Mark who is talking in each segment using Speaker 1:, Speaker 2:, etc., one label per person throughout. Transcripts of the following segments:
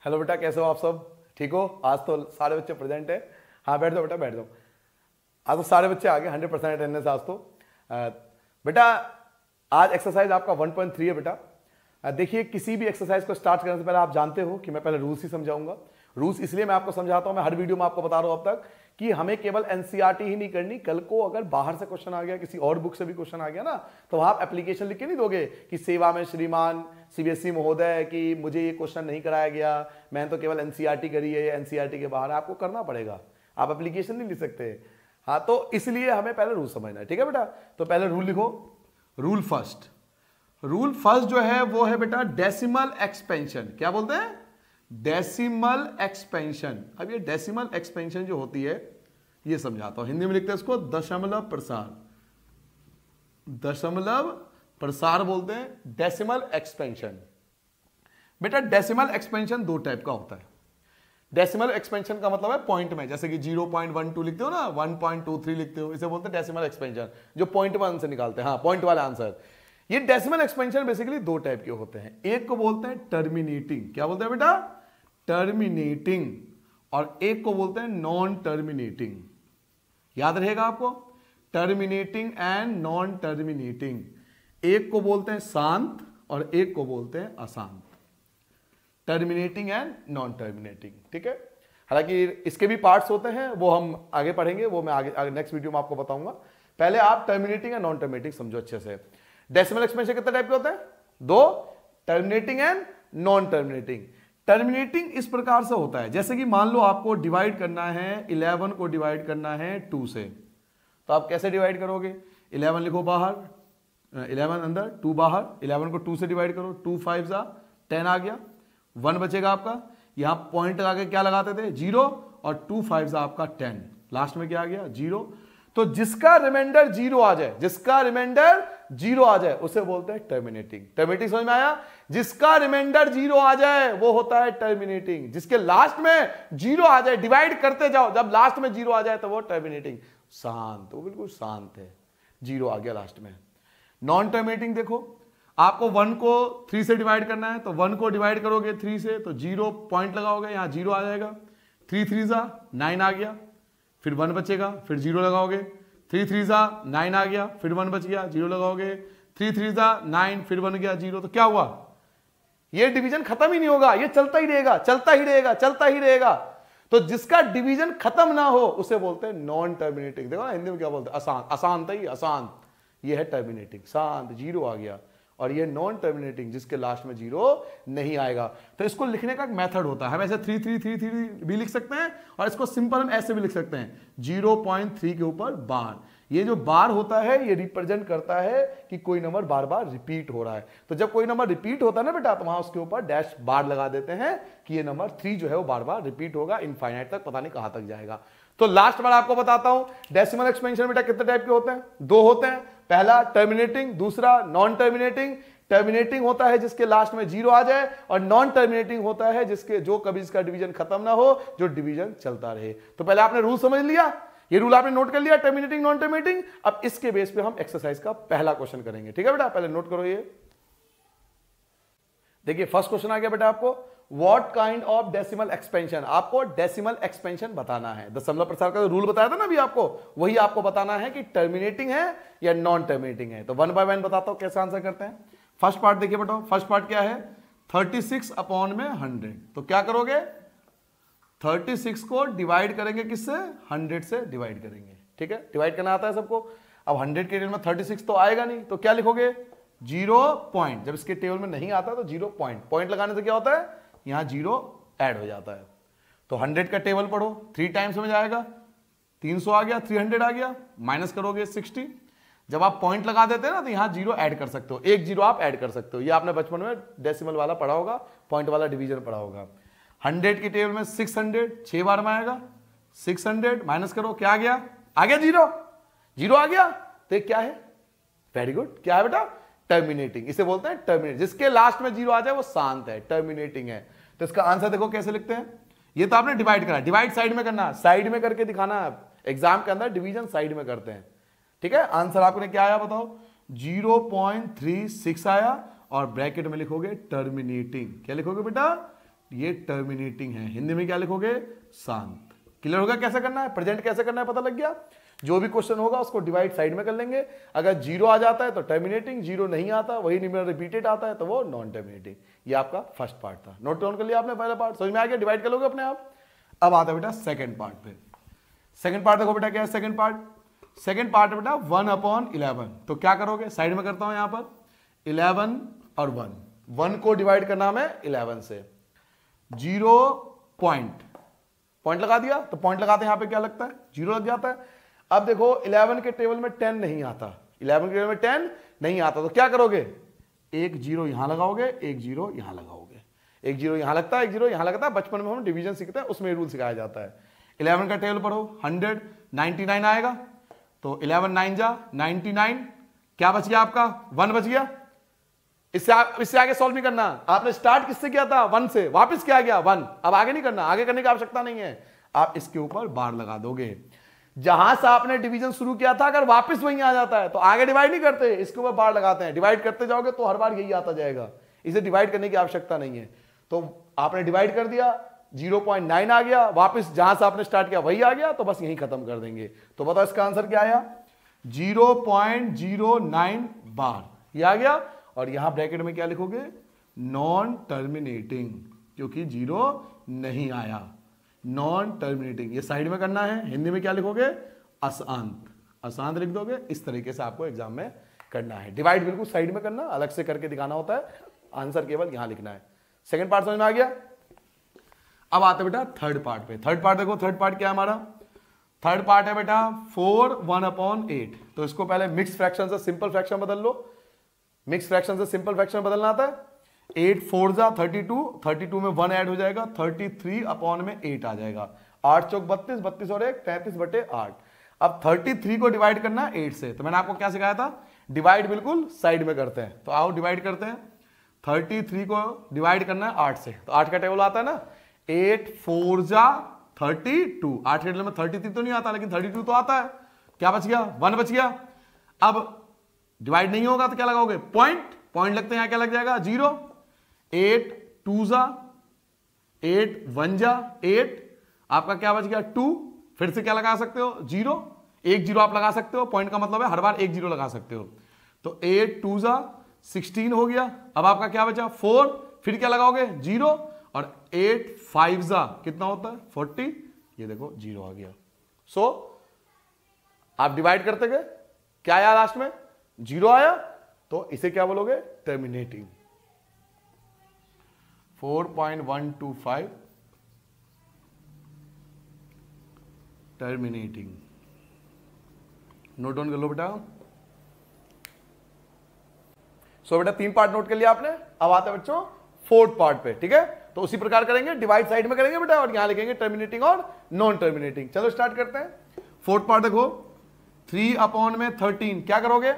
Speaker 1: Hello बेटा, कैसे हो आप सब? ठीक हो? आज तो सारे बच्चे प्रेजेंट है। हाँ बैठ जाओ बेटा, बैठ जाओ। आज तो सारे बच्चे आ गए, 100% अटेंडेंस आज तो। बेटा आज एक्सरसाइज आपका 1.3 है बेटा। देखिए, किसी भी एक्सरसाइज को स्टार्ट करने से पहले आप जानते हो कि मैं पहले रूल्स ही समझाऊंगा। रूल्स इसलिए मैं आपको समझाता हूं, मैं हर वीडियो में आपको बता रहा हूं अब तक कि हमें केवल एनसीईआरटी ही नहीं करनी। कल को अगर बाहर से क्वेश्चन आ गया, किसी और बुक से भी क्वेश्चन आ गया ना, तो आप एप्लीकेशन लिख के नहीं दोगे कि सेवा में श्रीमान सीबीएसई महोदय कि मुझे ये क्वेश्चन नहीं कराया गया, मैंने तो केवल एनसीईआरटी करी है, एनसीईआरटी के बाहर आपको करना पड़ेगा। आप एप्लीकेशन नहीं लिख सकते। हाँ, तो इसलिए हमें पहले रूल समझना है, ठीक है बेटा? तो पहले रूल लिखो। रूल फर्स्ट जो है वो है बेटा डेसिमल एक्सपेंशन। क्या बोलते हैं? Decimal expansion. अब ये डेसिमल एक्सपेंशन जो होती है ये समझाता हूं। हिंदी में लिखते हैं इसको दशमलव प्रसार। दशमलव प्रसार बोलते हैं डेसिमल एक्सपेंशन। बेटा डेसिमल एक्सपेंशन दो टाइप का होता है। डेसिमल एक्सपेंशन का मतलब है पॉइंट में, जैसे कि 0.12 लिखते हो ना, 1.23 लिखते हो, इसे बोलते हैं डेसिमल एक्सपेंशन, जो पॉइंट में आंसर निकालते हैं। हाँ, पॉइंट वाला आंसर। ये डेसिमल एक्सपेंशन बेसिकली दो टाइप के होते हैं। एक को बोलते हैं टर्मिनेटिंग। क्या बोलते हैं बेटा? टर्मिनेटिंग। और एक को बोलते हैं नॉन टर्मिनेटिंग। याद रहेगा आपको, टर्मिनेटिंग एंड नॉन टर्मिनेटिंग। एक को बोलते हैं शांत और एक को बोलते हैं अशांत। टर्मिनेटिंग एंड नॉन टर्मिनेटिंग, ठीक है? हालांकि इसके भी पार्ट्स होते हैं, वो हम आगे पढ़ेंगे, वो मैं आगे नेक्स्ट वीडियो में आपको बताऊंगा। पहले आप टर्मिनेटिंग एंड नॉन टर्मिनेटिंग समझो अच्छे से। डेसिमल एक्सपेंशन कितने टाइप के होते हैं? दो, terminating and non terminating. Terminating इस प्रकार से होता है, जैसे कि मान लो आपको डिवाइड करना है, 11 को डिवाइड करना है 2 से, तो आप कैसे डिवाइड करोगे? 11 लिखो बाहर, 11 अंदर, 2 बाहर। 11 को 2 से डिवाइड करो, 2 5 10 आ गया, 1 बचेगा आपका। यहां पॉइंट लगा के क्या लगाते थे? 0, और 2 5 आपका 10, लास्ट में क्या आ गया? 0। तो जिसका रिमाइंडर 0 आ जाए, जिसका रिमाइंडर 0 आ जाए उसे बोलते हैं टर्मिनेटिंग। टर्मिनेटिंग समझ में आया? जिसका रिमाइंडर 0 आ जाए वो होता है टर्मिनेटिंग। जिसके लास्ट में 0 आ जाए, डिवाइड करते जाओ, जब लास्ट में 0 आ जाए तो वो टर्मिनेटिंग। शांत, वो बिल्कुल शांत है, 0 आ गया लास्ट में। नॉन टर्मिनेटिंग देखो, आपको 1 को 3 से डिवाइड करना है, तो 1 को डिवाइड करोगे 3 से तो 0 पॉइंट लगाओगे, यहां 0 आ जाएगा। 3 3 9 आ गया, फिर 1 बचेगा, फिर 0 लगाओगे। 3 3 9 आ गया, फिर 1 बच गया, 0 लगाओगे। 3 3 9, फिर 1 गया 0। तो क्या हुआ? ये डिवीजन खत्म ही नहीं होगा, ये चलता ही रहेगा, चलता ही रहेगा, चलता ही रहेगा। तो जिसका डिवीजन खत्म ना हो उसे बोलते हैं नॉन टर्मिनेटिंग। देखो ना हिंदी में क्या बोलते हैं? अशांत। अशांत ही अशांत, ये है टर्मिनेटिंग। शांत, 0 आ गया। और ये नॉन टर्मिनेटिंग, जिसके लास्ट में 0 नहीं आएगा। तो इसको लिखने का एक मेथड होता है। हम ऐसे 3 3 3 3 भी लिख सकते हैं, और इसको सिंपल हम ऐसे भी लिख सकते हैं, 0.3 के ऊपर बार। ये जो बार होता है ये रिप्रेजेंट करता है कि कोई नंबर बार बार रिपीट हो रहा है। तो जब कोई नंबर रिपीट होता है ना बेटा, तो वहां उसके ऊपर डैश बार लगा देते हैं कि ये नंबर 3 जो है वो बार बार रिपीट होगा, इनफाइनाइट तक, पता नहीं कहां तक जाएगा। तो लास्ट बार आपको बताता हूं, डेसिमल एक्सपेंशन बेटा कितने टाइप के होते हैं? 2 होते हैं। पहला टर्मिनेटिंग, दूसरा नॉन टर्मिनेटिंग। टर्मिनेटिंग होता है जिसके लास्ट में 0 आ जाए, और नॉन टर्मिनेटिंग होता है जिसके जो कभी इसका डिवीजन खत्म ना हो, जो डिवीजन चलता रहे। तो पहले आपने रूल समझ लिया, ये रूल आपने नोट कर लिया, टर्मिनेटिंग नॉन टर्मिनेटिंग। अब इसके बेस पे हम एक्सरसाइज का पहला क्वेश्चन करेंगे, ठीक है बेटा? पहले नोट करो ये। देखिए फर्स्ट क्वेश्चन आ गया बेटा आपको, what kind of decimal expansion. आपको डेसिमल एक्सपेंशन बताना है। दशमलव प्रसार का रूल बताया था ना अभी आपको, वही आपको बताना है कि टर्मिनेटिंग है या नॉन टर्मिनेटिंग है। तो 1 बाय 1 बताता हूं कैसे आंसर करते हैं। फर्स्ट पार्ट देखिए बेटा, फर्स्ट पार्ट क्या है? 36 अपॉन में 100। तो क्या करोगे? 36 को डिवाइड करेंगे किससे? 100 से डिवाइड करेंगे, ठीक है? डिवाइड करना आता है सबको। अब 100 के टेबल में 36 तो आएगा नहीं, तो क्या लिखोगे? 0 पॉइंट। जब इसके टेबल में नहीं आता तो 0 पॉइंट। पॉइंट लगाने से क्या होता है? यहां 0 ऐड हो जाता है। तो 100 का टेबल पढ़ो, 3 टाइम्स में जाएगा, 300 आ गया, 300 आ गया, माइनस करोगे 60। जब आप पॉइंट लगा देते हैं ना, तो यहां 0 ऐड कर सकते हो, एक 0 आप ऐड कर सकते हो। ये आपने बचपन में डेसिमल वाला पढ़ा होगा, पॉइंट वाला डिवीजन पढ़ा होगा। 100 की टेबल में 600 6 बार में आएगा, 600 माइनस करो, क्या आ गया? 0 0 आ गया। तो क्या है? वेरी गुड, क्या है बेटा? टर्मिनेटिंग। इसे बोलते हैं टर्मिनेट। जिसके लास्ट में 0 आ जाए वो शांत है, टर्मिनेटिंग है। तो इसका आंसर देखो कैसे लिखते हैं। ये तो आपने डिवाइड करा, डिवाइड साइड में करना, साइड में करके दिखाना है। एग्जाम के अंदर डिवीजन साइड में करते हैं, ठीक है? आंसर आपने क्या आया बताओ? 0.36 आया, और ब्रैकेट में लिखोगे टर्मिनेटिंग। क्या लिखोगे बेटा? ये टर्मिनेटिंग है। हिंदी में क्या लिखोगे? शांत। क्लियर होगा कैसे करना है, प्रेजेंट कैसे करना है, पता लग गया। जो भी क्वेश्चन होगा उसको डिवाइड साइड में कर लेंगे। अगर जीरो आ जाता है तो टर्मिनेटिंग, जीरो नहीं आता, वही न्यूमेरल रिपीटेड आता है तो वो नॉन टर्मिनेटिंग। ये आपका फर्स्ट पार्ट था, नोट डाउन कर लिया आपने पहला पार्ट, समझ में आ गया, डिवाइड कर लोगे अपने आप। अब आता है बेटा सेकंड पार्ट पे। सेकंड पार्ट देखो बेटा क्या है सेकंड पार्ट। सेकंड पार्ट बेटा 1/11। तो क्या करोगे, साइड में करता हूं यहां पर 11 और 1 को डिवाइड करना हमें 11 से। 0 पॉइंट लगा दिया, तो पॉइंट लगाते हैं यहां पे क्या लगता है, 0 लग जाता है। अब देखो 11 के टेबल में 10 नहीं आता, 11 के टेबल में 10 नहीं आता, तो क्या करोगे, एक 0 यहां लगाओगे, एक 0 यहां लगाओगे। एक 0 यहां लगता है, एक 0 यहां लगता है। बचपन में हम डिवीजन सीखते हैं, उसमें रूल सिखाया जाता है। 11 का टेबल पढ़ो, 100 99 आएगा, तो 11 9 जा 99, क्या बच गया आपका, 1 बच गया। इससे आगे सॉल्व नहीं करना, आपने स्टार्ट किससे किया था, 1 से, वापस क्या गया 1। अब आगे नहीं करना, आगे करने की आवश्यकता नहीं है, आप इसके ऊपर बार लगा दोगे। जहां से आपने डिवीजन शुरू किया था अगर वापस वहीं आ जाता है तो आगे डिवाइड नहीं करते, इसके ऊपर बार लगाते हैं। डिवाइड करते जाओगे तो हर बार यही आता जाएगा, इसे डिवाइड करने की आवश्यकता नहीं है। तो आपने डिवाइड कर दिया, 0.9 आ गया, वापस जहां से आपने स्टार्ट किया वही आ गया, तो बस यही खत्म कर देंगे। तो बताओ इसका आंसर क्या आया, 0.09 बार, ये आ गया। और यहां ब्रैकेट में क्या लिखोगे, नॉन टर्मिनेटिंग, क्योंकि 0 नहीं आया, नॉन टर्मिनेटिंग। ये साइड में करना है, हिंदी में क्या लिखोगे, अशांत, अशांत लिख दोगे। इस तरीके से आपको एग्जाम में करना है। डिवाइड बिल्कुल साइड में करना, अलग से करके दिखाना होता है, आंसर केवल यहां लिखना है। सेकंड पार्ट समझ में आ गया। अब आते बेटा थर्ड पार्ट पे। थर्ड पार्ट देखो, थर्ड पार्ट क्या है हमारा, थर्ड पार्ट है बेटा 4 1/8। तो इसको पहले मिक्स फ्रैक्शन से सिंपल फ्रैक्शन बदल लो। मिक्स फ्रैक्शन से सिंपल फ्रैक्शन बदलना आता है। 8 4 जा 32, 32 में 1 ऐड हो जाएगा, 33/8 आ जाएगा। 8 चौक 32, 32 और 1 33/8। अब 33 को डिवाइड करना 8 से, तो मैंने आपको क्या सिखाया था, डिवाइड बिल्कुल साइड में करते हैं। तो आओ डिवाइड करते हैं। 33 को डिवाइड करना है 8 से, तो 8 का टेबल आता है ना, 8 4 जा 32। 8 के टेबल में 33 तो नहीं आता, लेकिन 32 तो आता है। क्या बच गया, 1 बच गया। अब डिवाइड नहीं होगा तो क्या लगाओगे, पॉइंट, पॉइंट लगते हैं, यहां क्या लग जाएगा, 0। 8 2 जा 8 1 जा 8, आपका क्या बच गया 2। फिर से क्या लगा सकते हो, 0, एक 0 आप लगा सकते हो, पॉइंट का मतलब है हर बार एक 0 लगा सकते हो। तो 8 2 जा 16 हो गया। अब आपका क्या बचा 4, फिर क्या लगाओगे 0, और 8 5 जा कितना होता है 40, ये देखो 0 आ गया। सो आप डिवाइड करते गए, क्या आया लास्ट में, 0 आया, तो इसे क्या बोलोगे, टर्मिनेटिंग। 4.125 टर्मिनेटिंग। नोट डाउन कर लो बेटा। सो बेटा 3 पार्ट नोट कर लिया आपने। अब आता है बच्चों फोर्थ पार्ट पे, ठीक है। तो उसी प्रकार करेंगे, डिवाइड साइड में करेंगे बेटा, और यहां लिखेंगे टर्मिनेटिंग और नॉन टर्मिनेटिंग। चलो स्टार्ट करते हैं। फोर्थ पार्ट देखो, 3/13, क्या करोगे,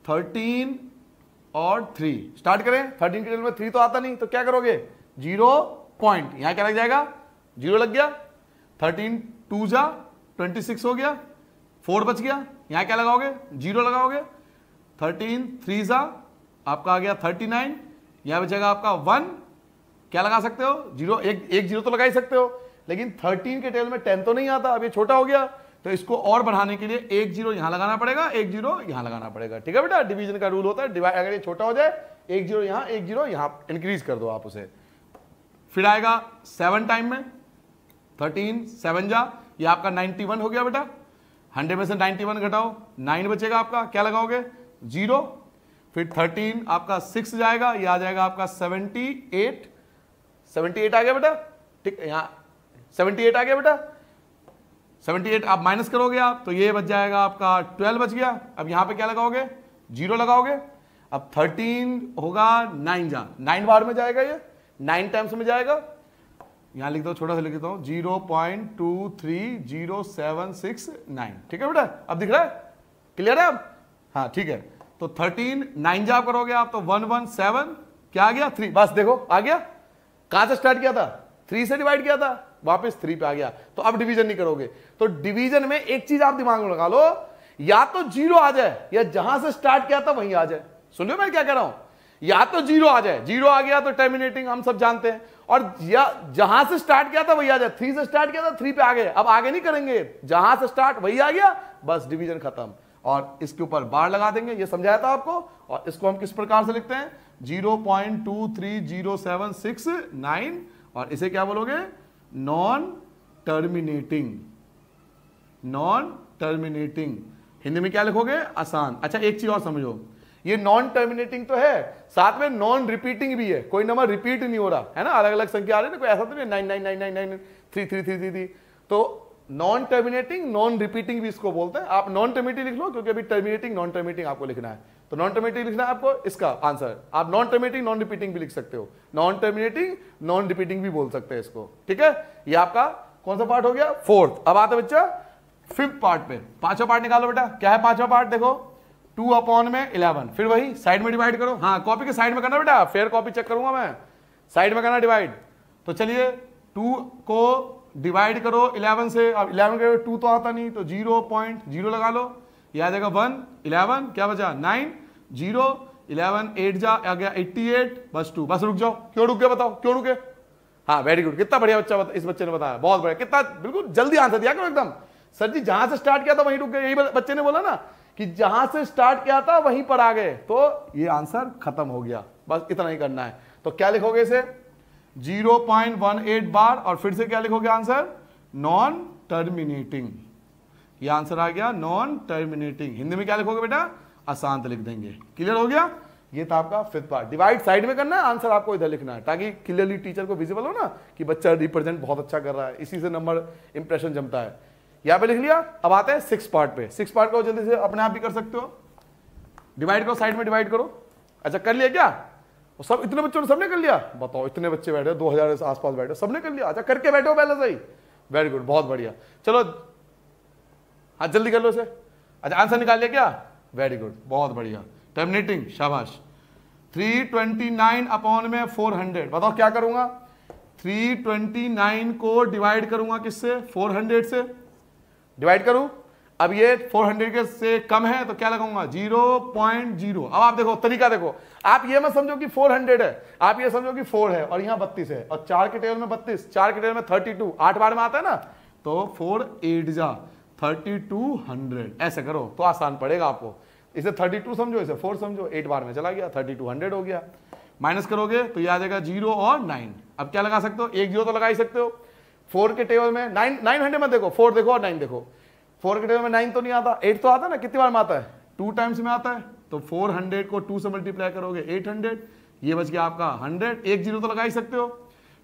Speaker 1: 13 और 3 स्टार्ट करें। 13 के टेबल में 3 तो आता नहीं, तो क्या करोगे, 0 पॉइंट, यहां क्या लग जाएगा, 0 लग गया। 13 2 जा 26 हो गया, 4 बच गया, यहां क्या लगाओगे, 0 लगाओगे। 13 3 जा आपका आ गया 39, यहां बचेगा आपका 1, क्या लगा सकते हो, 0, एक 0 तो लगा ही सकते हो, लेकिन 13 के टेबल में 10 तो नहीं आता, अब ये छोटा हो गया, तो इसको और बढ़ाने के लिए एक 0 यहां लगाना पड़ेगा, एक 0 यहां लगाना पड़ेगा, ठीक है बेटा। डिवीजन का रूल होता है, डिवाइड अगर ये छोटा हो जाए, एक 0 यहां, एक 0 यहां, इंक्रीज कर दो आप उसे। फिर आएगा 7 टाइम में, 13 7 जा, ये आपका 91 हो गया बेटा। 100 में से 91 घटाओ, 9 बचेगा आपका, क्या लगाओगे, 0। फिर 13 आपका 6 जाएगा, ये आ जाएगा आपका 78 आ गया बेटा, ठीक, यहां 78 आ गया बेटा। 78 आप माइनस करोगे आप, तो ये बच जाएगा आपका 12 बच गया। अब यहां पे क्या लगाओगे, 0 लगाओगे। अब 13 होगा 9 जा, 9 बार में जाएगा, ये 9 टाइम्स में जाएगा। यहां लिख दो, छोटा सा लिख देता हूं, 0.230769, ठीक है बेटा। अब दिख रहा है, क्लियर है अब, हाँ ठीक है। तो 13 9 जा करोगे आप, तो 117, क्या आ गया 3, बस देखो आ गया। कहां से स्टार्ट किया था, 3 से डिवाइड किया था, वापस 3 पे आ गया। तो अब डिवीजन नहीं करोगे। तो डिवीजन में एक चीज आप दिमाग में लगा लो, या तो 0 आ जाए, या जहां से स्टार्ट किया था वहीं आ जाए। सुन लो मैं क्या कह रहा हूं, या तो जीरो आ जाए, जीरो आ गया तो टर्मिनेटिंग, हम सब जानते हैं, और जहां से स्टार्ट किया था वही आ जाए, 3 से स्टार्ट किया था 3 पे आ गए, अब आगे नहीं करेंगे, जहां से स्टार्ट वही आ गया, बस डिवीजन खत्म। और इसके ऊपर बार लगा देंगे, ये समझाया था आपको। और इसको हम किस प्रकार से लिखते हैं, 0.2307669, और इसे क्या बोलोगे, non terminating, non terminating. Hindi में क्या लिखोगे, आसान। अच्छा एक चीज और समझो, ये नॉन टर्मिनेटिंग तो है, साथ में नॉन रिपीटिंग भी है, कोई नंबर रिपीट नहीं हो रहा है ना, अलग अलग संख्या आ रही है ना, कोई ऐसा तो नहीं 9999993333, तो नॉन टर्मिनेटिंग नॉन रिपीटिंग भी इसको बोलते हैं। आप नॉन टर्मिनेटिंग लिख लो, क्योंकि अभी टर्मिनेटिंग नॉन टर्मिनेटिंग आपको लिखना है, तो नॉन टर्मिनेटिंग लिखना है आपको, इसका आंसर। आप नॉन टर्मिनेटिंग नॉन रिपीटिंग भी लिख सकते हो, नॉन टर्मिनेटिंग नॉन रिपीटिंग भी बोल सकते हैं इसको, ठीक है। ये आपका कौन सा पार्ट हो गया, फोर्थ। अब आता बच्चा फिफ्थ पार्ट पे, पांचवा पार्ट निकालो बेटा, क्या है पांचवा पार्ट, देखो 2/11, फिर वही साइड में डिवाइड करो, हाँ कॉपी के साइड में करना बेटा, फेयर कॉपी चेक करूंगा मैं, साइड में करना डिवाइड। तो चलिए 2 को डिवाइड करो 11 से, अब 11 के 2 तो आता नहीं, तो 0.0 लगा लो, ये आ जाएगा 1, 11 क्या बचा 9, 0, 11 8 जा आ गया 88, बस 2, बस रुक जाओ, क्यों रुक गए बताओ, क्यों रुके, हाँ वेरी गुड, कितना बढ़िया बच्चा इस बच्चे ने बताया, बहुत बढ़िया, कितना बिल्कुल जल्दी आंसर दिया करो एकदम। सर जी जहां से स्टार्ट किया था वहीं रुक गए, यही बच्चे ने बोला ना कि जहां से स्टार्ट किया था वहीं पर आ गए, तो ये आंसर खत्म हो गया, बस इतना ही करना है। तो क्या लिखोगे इसे, 0.18 बार, और फिर से क्या लिखोगे आंसर, नॉन टर्मिनेटिंग, ये आंसर आ गया नॉन टर्मिनेटिंग। हिंदी में क्या लिखोगे बेटा, अशांत लिख देंगे। क्लियर हो गया, ये था आपका फिफ्थ पार्ट। डिवाइड साइड में करना है, आंसर आपको इधर लिखना है, ताकि क्लियरली टीचर को विजिबल हो ना कि बच्चा रिप्रेजेंट बहुत अच्छा कर रहा है, इसी से नंबर इंप्रेशन जमता है। यहां पे लिख लिया। अब आते हैं सिक्स पार्ट पे, सिक्स पार्ट को जल्दी से अपने आप भी कर सकते हो, डिवाइड करो, साइड में डिवाइड करो। अच्छा कर लिया क्या, सब इतने बच्चों ने सबने कर लिया, बताओ इतने बच्चे बैठे 2000 के आसपास बैठे, सबने कर लिया, अच्छा करके बैठो पहले सही, वेरी गुड, बहुत बढ़िया। चलो हाँ जल्दी कर लो इसे। अच्छा आंसर निकाल लिया क्या, वेरी गुड, बहुत बढ़िया, टर्मिनेटिंग, शाबाश। 329/400, बताओ क्या करूंगा, 329 को डिवाइड करूंगा किससे, 400 से डिवाइड करूं। अब ये 400 के से कम है तो क्या लगाऊंगा, 0.0। अब आप देखो तरीका, देखो आप ये मत समझो कि 400 है, आप ये समझो कि 4 है और यहां 32 है, और 4 के टेबल में 32, 4 के टेबल में 32, 8 बार में आता है ना, तो 4 8 जा 3200, ऐसे करो तो आसान पड़ेगा आपको। इसे 32 समझो, इसे 4 समझो, 8 बार में चला गया, 3200 हो गया। माइनस करोगे तो ये आ जाएगा 0 और 9। अब क्या लगा सकते हो, एक 0 तो लगा ही सकते हो। 4 के टेबल में 900 मत देखो, 4 देखो और 9 देखो। 4 के टेबल में 9 तो नहीं आता, 8 तो आता ना, कितनी बार में आता है, 2 टाइम्स में आता है, तो 400 को 2 से मल्टीप्लाई करोगे 800, ये बच गया आपका 100, एक 0 तो लगा ही सकते हो।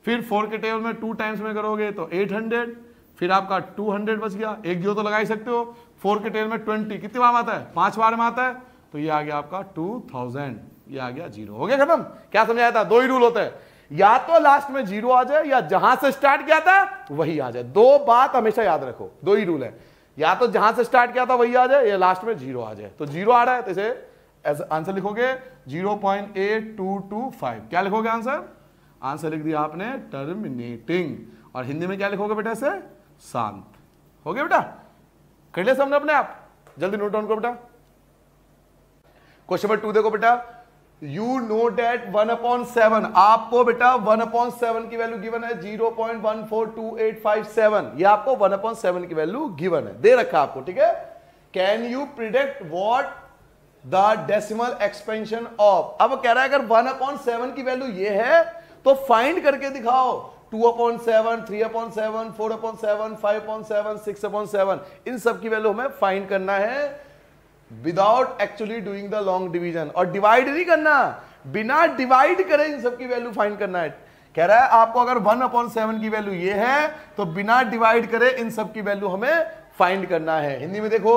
Speaker 1: फिर 4 के टेबल में 2 टाइम्स में करोगे तो 800, फिर आपका 200 बच गया, एक 0 तो लगा ही सकते हो। 4 के टेबल में 20 कितनी बार में आता है, 5 बार में आता है, तो ये आ गया आपका 2000, ये आ गया 0, हो गया खत्म। क्या समझाया था, दो ही रूल होते हैं, या तो लास्ट में 0 आ जाए या जहां से स्टार्ट किया था वही आ जाए। दो बात हमेशा याद रखो, दो ही रूल है, या तो जहां से स्टार्ट किया था वही आ जाए या लास्ट में 0 आ जाए। तो 0 आ रहा है तो इसे आंसर लिखोगे 0.8225। क्या लिखोगे आंसर, आंसर लिख दिया आपने टर्मिनेटिंग, और हिंदी में क्या लिखोगे बेटा इसे, शांत। हो गया बेटा, कर लिया सबने अपने आप, जल्दी नोट डाउन करो बेटा। क्वेश्चन नंबर 2 देखो बेटा, यू नो डेट 1/7, आपको बेटा 1/7 की वैल्यू गिवन है 0.142857, ये आपको 1/7 की वैल्यू गिवन है, दे रखा आपको, ठीक है। Can you predict what the decimal expansion of, अब कह रहा है अगर 1/7 की वैल्यू ये है तो फाइंड करके दिखाओ। 2/7, 3/7, 4/7, 5/7, 6/7, इन सब की वैल्यू हमें फाइंड करना है without actually doing the long division, और डिवाइड नहीं करना, बिना डिवाइड करे इन सब की वैल्यू फाइंड करना है। कह रहा है आपको अगर 1/7 की वैल्यू ये है तो बिना डिवाइड करे इन सब की वैल्यू हमें फाइंड करना है। हिंदी में देखो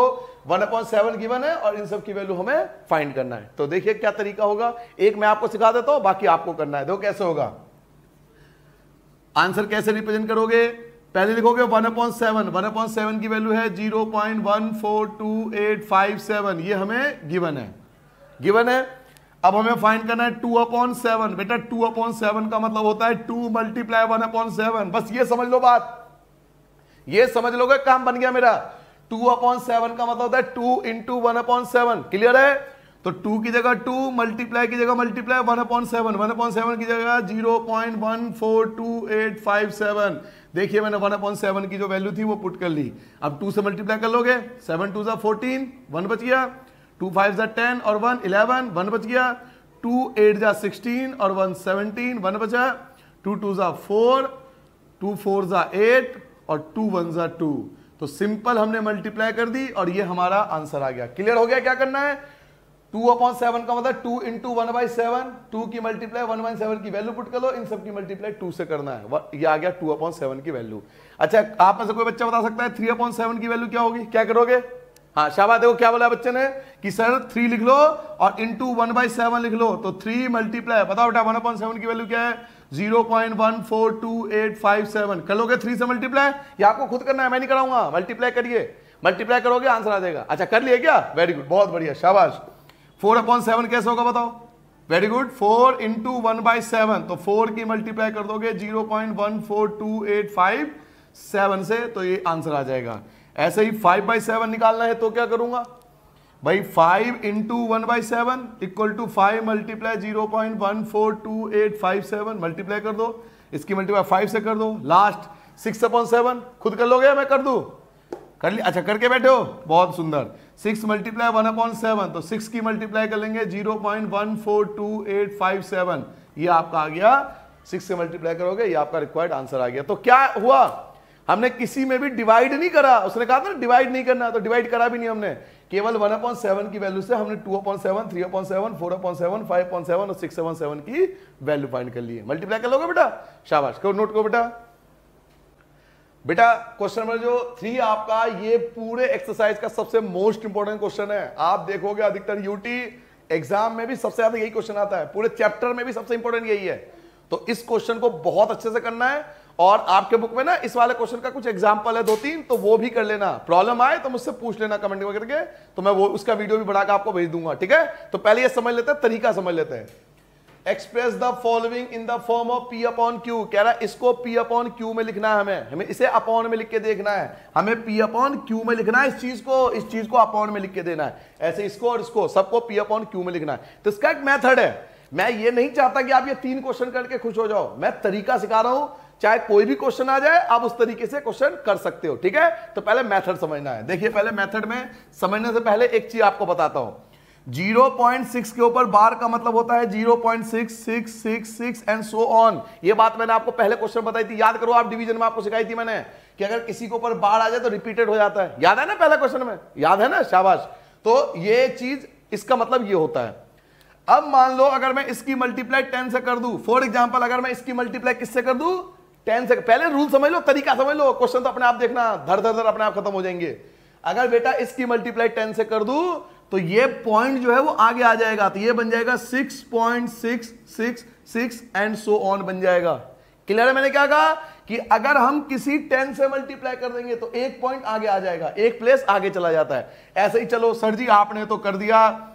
Speaker 1: 1/7 गिवन है और इन सब की वैल्यू हमें फाइंड करना है। तो देखिए क्या तरीका होगा, एक मैं आपको सिखा देता हूं, बाकी आपको करना है। देखो कैसे होगा, आंसर कैसे रिप्रेजेंट करोगे, पहले लिखोगे 1/7, 1/7 की वैल्यू है 0.142857, ये हमें गिवन है, गिवन है। अब हमें फाइंड करना है 2/7, बेटा 2/7 का मतलब होता है 2 × 1/7, बस ये समझ लो बात, ये समझ लोगे काम बन गया मेरा। 2/7 का मतलब होता है 2 × 1/7, क्लियर है। तो 2 की जगह 2, मल्टीप्लाई की जगह मल्टीप्लाई 1/7, 1/7 की जगह 0.142857। देखिए मैंने 1/7 की जो वैल्यू थी वो पुट कर ली। अब 2 से मल्टीप्लाई कर लोगे, 7 2 14, 1 बच गया, 2 5 10 और 1 11, 1 बच गया, 2 8 16 और 1 17, 1 बचा, 2 2 4, 2 4 8 और 2 1 2। तो सिंपल हमने मल्टीप्लाई कर दी और ये हमारा आंसर आ गया। क्लियर हो गया? क्या करना है, 2/7 का मतलब 2 इंटू 1/7, 2 की मल्टीप्लाई 1/7 की वैल्यू पुट कर लो, इन सब की मल्टीप्लाई 2 से करना है। ये आ गया 2/7 की वैल्यू। अच्छा, आप में से कोई बच्चा बता सकता है 3/7 की वैल्यू क्या होगी? क्या करोगे? हाँ शाबाश, देखो क्या बोला बच्चे ने कि सर 3 लिख लो और इंटू 1/7 लिख लो। तो 3 मल्टीप्लाई, बताओ बेटा 1/7 की वैल्यू क्या है? 0.142857। कर लोगे 3 से मल्टीप्लाई? ये आपको खुद करना है, मैं नहीं कराऊंगा। मल्टीप्लाई करिए, मल्टीप्लाई करोगे आंसर आ जाएगा। अच्छा कर लिए क्या? वेरी गुड, बहुत बढ़िया, शाबाश। 4/7 कैसे होगा बताओ? वेरी गुड, 4 इंटू 1/7, तो 4 की मल्टीप्लाई कर दोगे 0.14285 से, तो ये आंसर आ जाएगा। ऐसे ही 5/7 निकालना है तो क्या करूंगा भाई? 5 into 1/7 equal to 5 multiply 0.142857, multiply कर दो, इसकी मल्टीप्लाई 5 से कर दो। लास्ट 6/7 खुद कर लोगे या मैं कर दूं? कर लिया? अच्छा करके बैठे हो, बहुत सुंदर। 6 मल्टीप्लाई 1/7, तो 6 की मल्टीप्लाई कर लेंगे 0.142857, ये आपका आ गया। 6 से मल्टीप्लाई करोगे, ये आपका रिक्वायर्ड आंसर आ गया। तो क्या हुआ, हमने किसी में भी डिवाइड नहीं करा। उसने कहा था ना डिवाइड नहीं करना, तो डिवाइड करा भी नहीं हमने, केवल 1/7 की वैल्यू से हमने 2/7, 3/7, 4/7, 5/7 और 6/7 की वैल्यू फाइंड कर ली है। मल्टीप्लाई कर लोगे बेटा? शाबाश, करो, नोट करो बेटा। बेटा क्वेश्चन नंबर जो 3 आपका, ये पूरे एक्सरसाइज का सबसे मोस्ट इंपॉर्टेंट क्वेश्चन है। आप देखोगे अधिकतर यूटी एग्जाम में भी सबसे ज्यादा यही क्वेश्चन आता है, पूरे चैप्टर में भी सबसे इंपॉर्टेंट यही है। तो इस क्वेश्चन को बहुत अच्छे से करना है, और आपके बुक में ना इस वाले क्वेश्चन का कुछ एग्जांपल है 2-3, तो वो भी कर लेना। प्रॉब्लम आए तो मुझसे पूछ लेना कमेंट में करके, तो मैं वो उसका वीडियो भी बनाकर आपको भेज दूंगा, ठीक है? तो पहले ये समझ लेते हैं, तरीका समझ लेते हैं। Express the following in the form of P upon Q। कह रहा है इसको P अपॉन Q में लिखना है, हमें इसे अपॉन में लिख के देखना है, हमें P अपॉन Q में लिखना है। इस चीज को अपॉन में लिख के देना है, ऐसे इसको और इसको सबको P अपॉन Q में लिखना है। तो इसका एक मेथड है। मैं ये नहीं चाहता कि आप ये 3 क्वेश्चन करके खुश हो जाओ, मैं तरीका सिखा रहा हूं, चाहे कोई भी क्वेश्चन आ जाए आप उस तरीके से क्वेश्चन कर सकते हो, ठीक है? तो पहले मेथड समझना है। देखिए पहले मेथड में समझने से पहले एक चीज आपको बताता हूं। 0.6 के ऊपर बार का मतलब होता है 0.6666 एंड सो ऑन। ये बात मैंने आपको पहले क्वेश्चन बताई थी, याद करो, आप डिवीजन में आपको सिखाई थी मैंने कि अगर किसी के ऊपर बार आ जाए तो रिपीटेड हो जाता है। याद है ना पहले क्वेश्चन में? याद है ना? शाबाश। तो ये चीज, इसका मतलब ये होता है। अब मान लो अगर मैं इसकी मल्टीप्लाई 10 से कर दूं, फॉर एग्जांपल अगर मैं इसकी मल्टीप्लाई किससे कर दूं? 10 से। पहले रूल समझ लो, तरीका समझ लो, क्वेश्चन तो अपने आप देखना धर धर धर अपने आप खत्म हो जाएंगे। अगर बेटा इसकी मल्टीप्लाई 10 से कर दूं तो ये पॉइंट जो है वो आगे आ जाएगा, तो ये बन जाएगा 6.666 एंड सो ऑन बन जाएगा। क्लियर है? मैंने क्या कहा कि अगर हम किसी 10 से मल्टीप्लाई कर देंगे तो एक पॉइंट आगे आ जाएगा, एक प्लेस आगे चला जाता है। ऐसे ही चलो सर जी आपने तो कर दिया,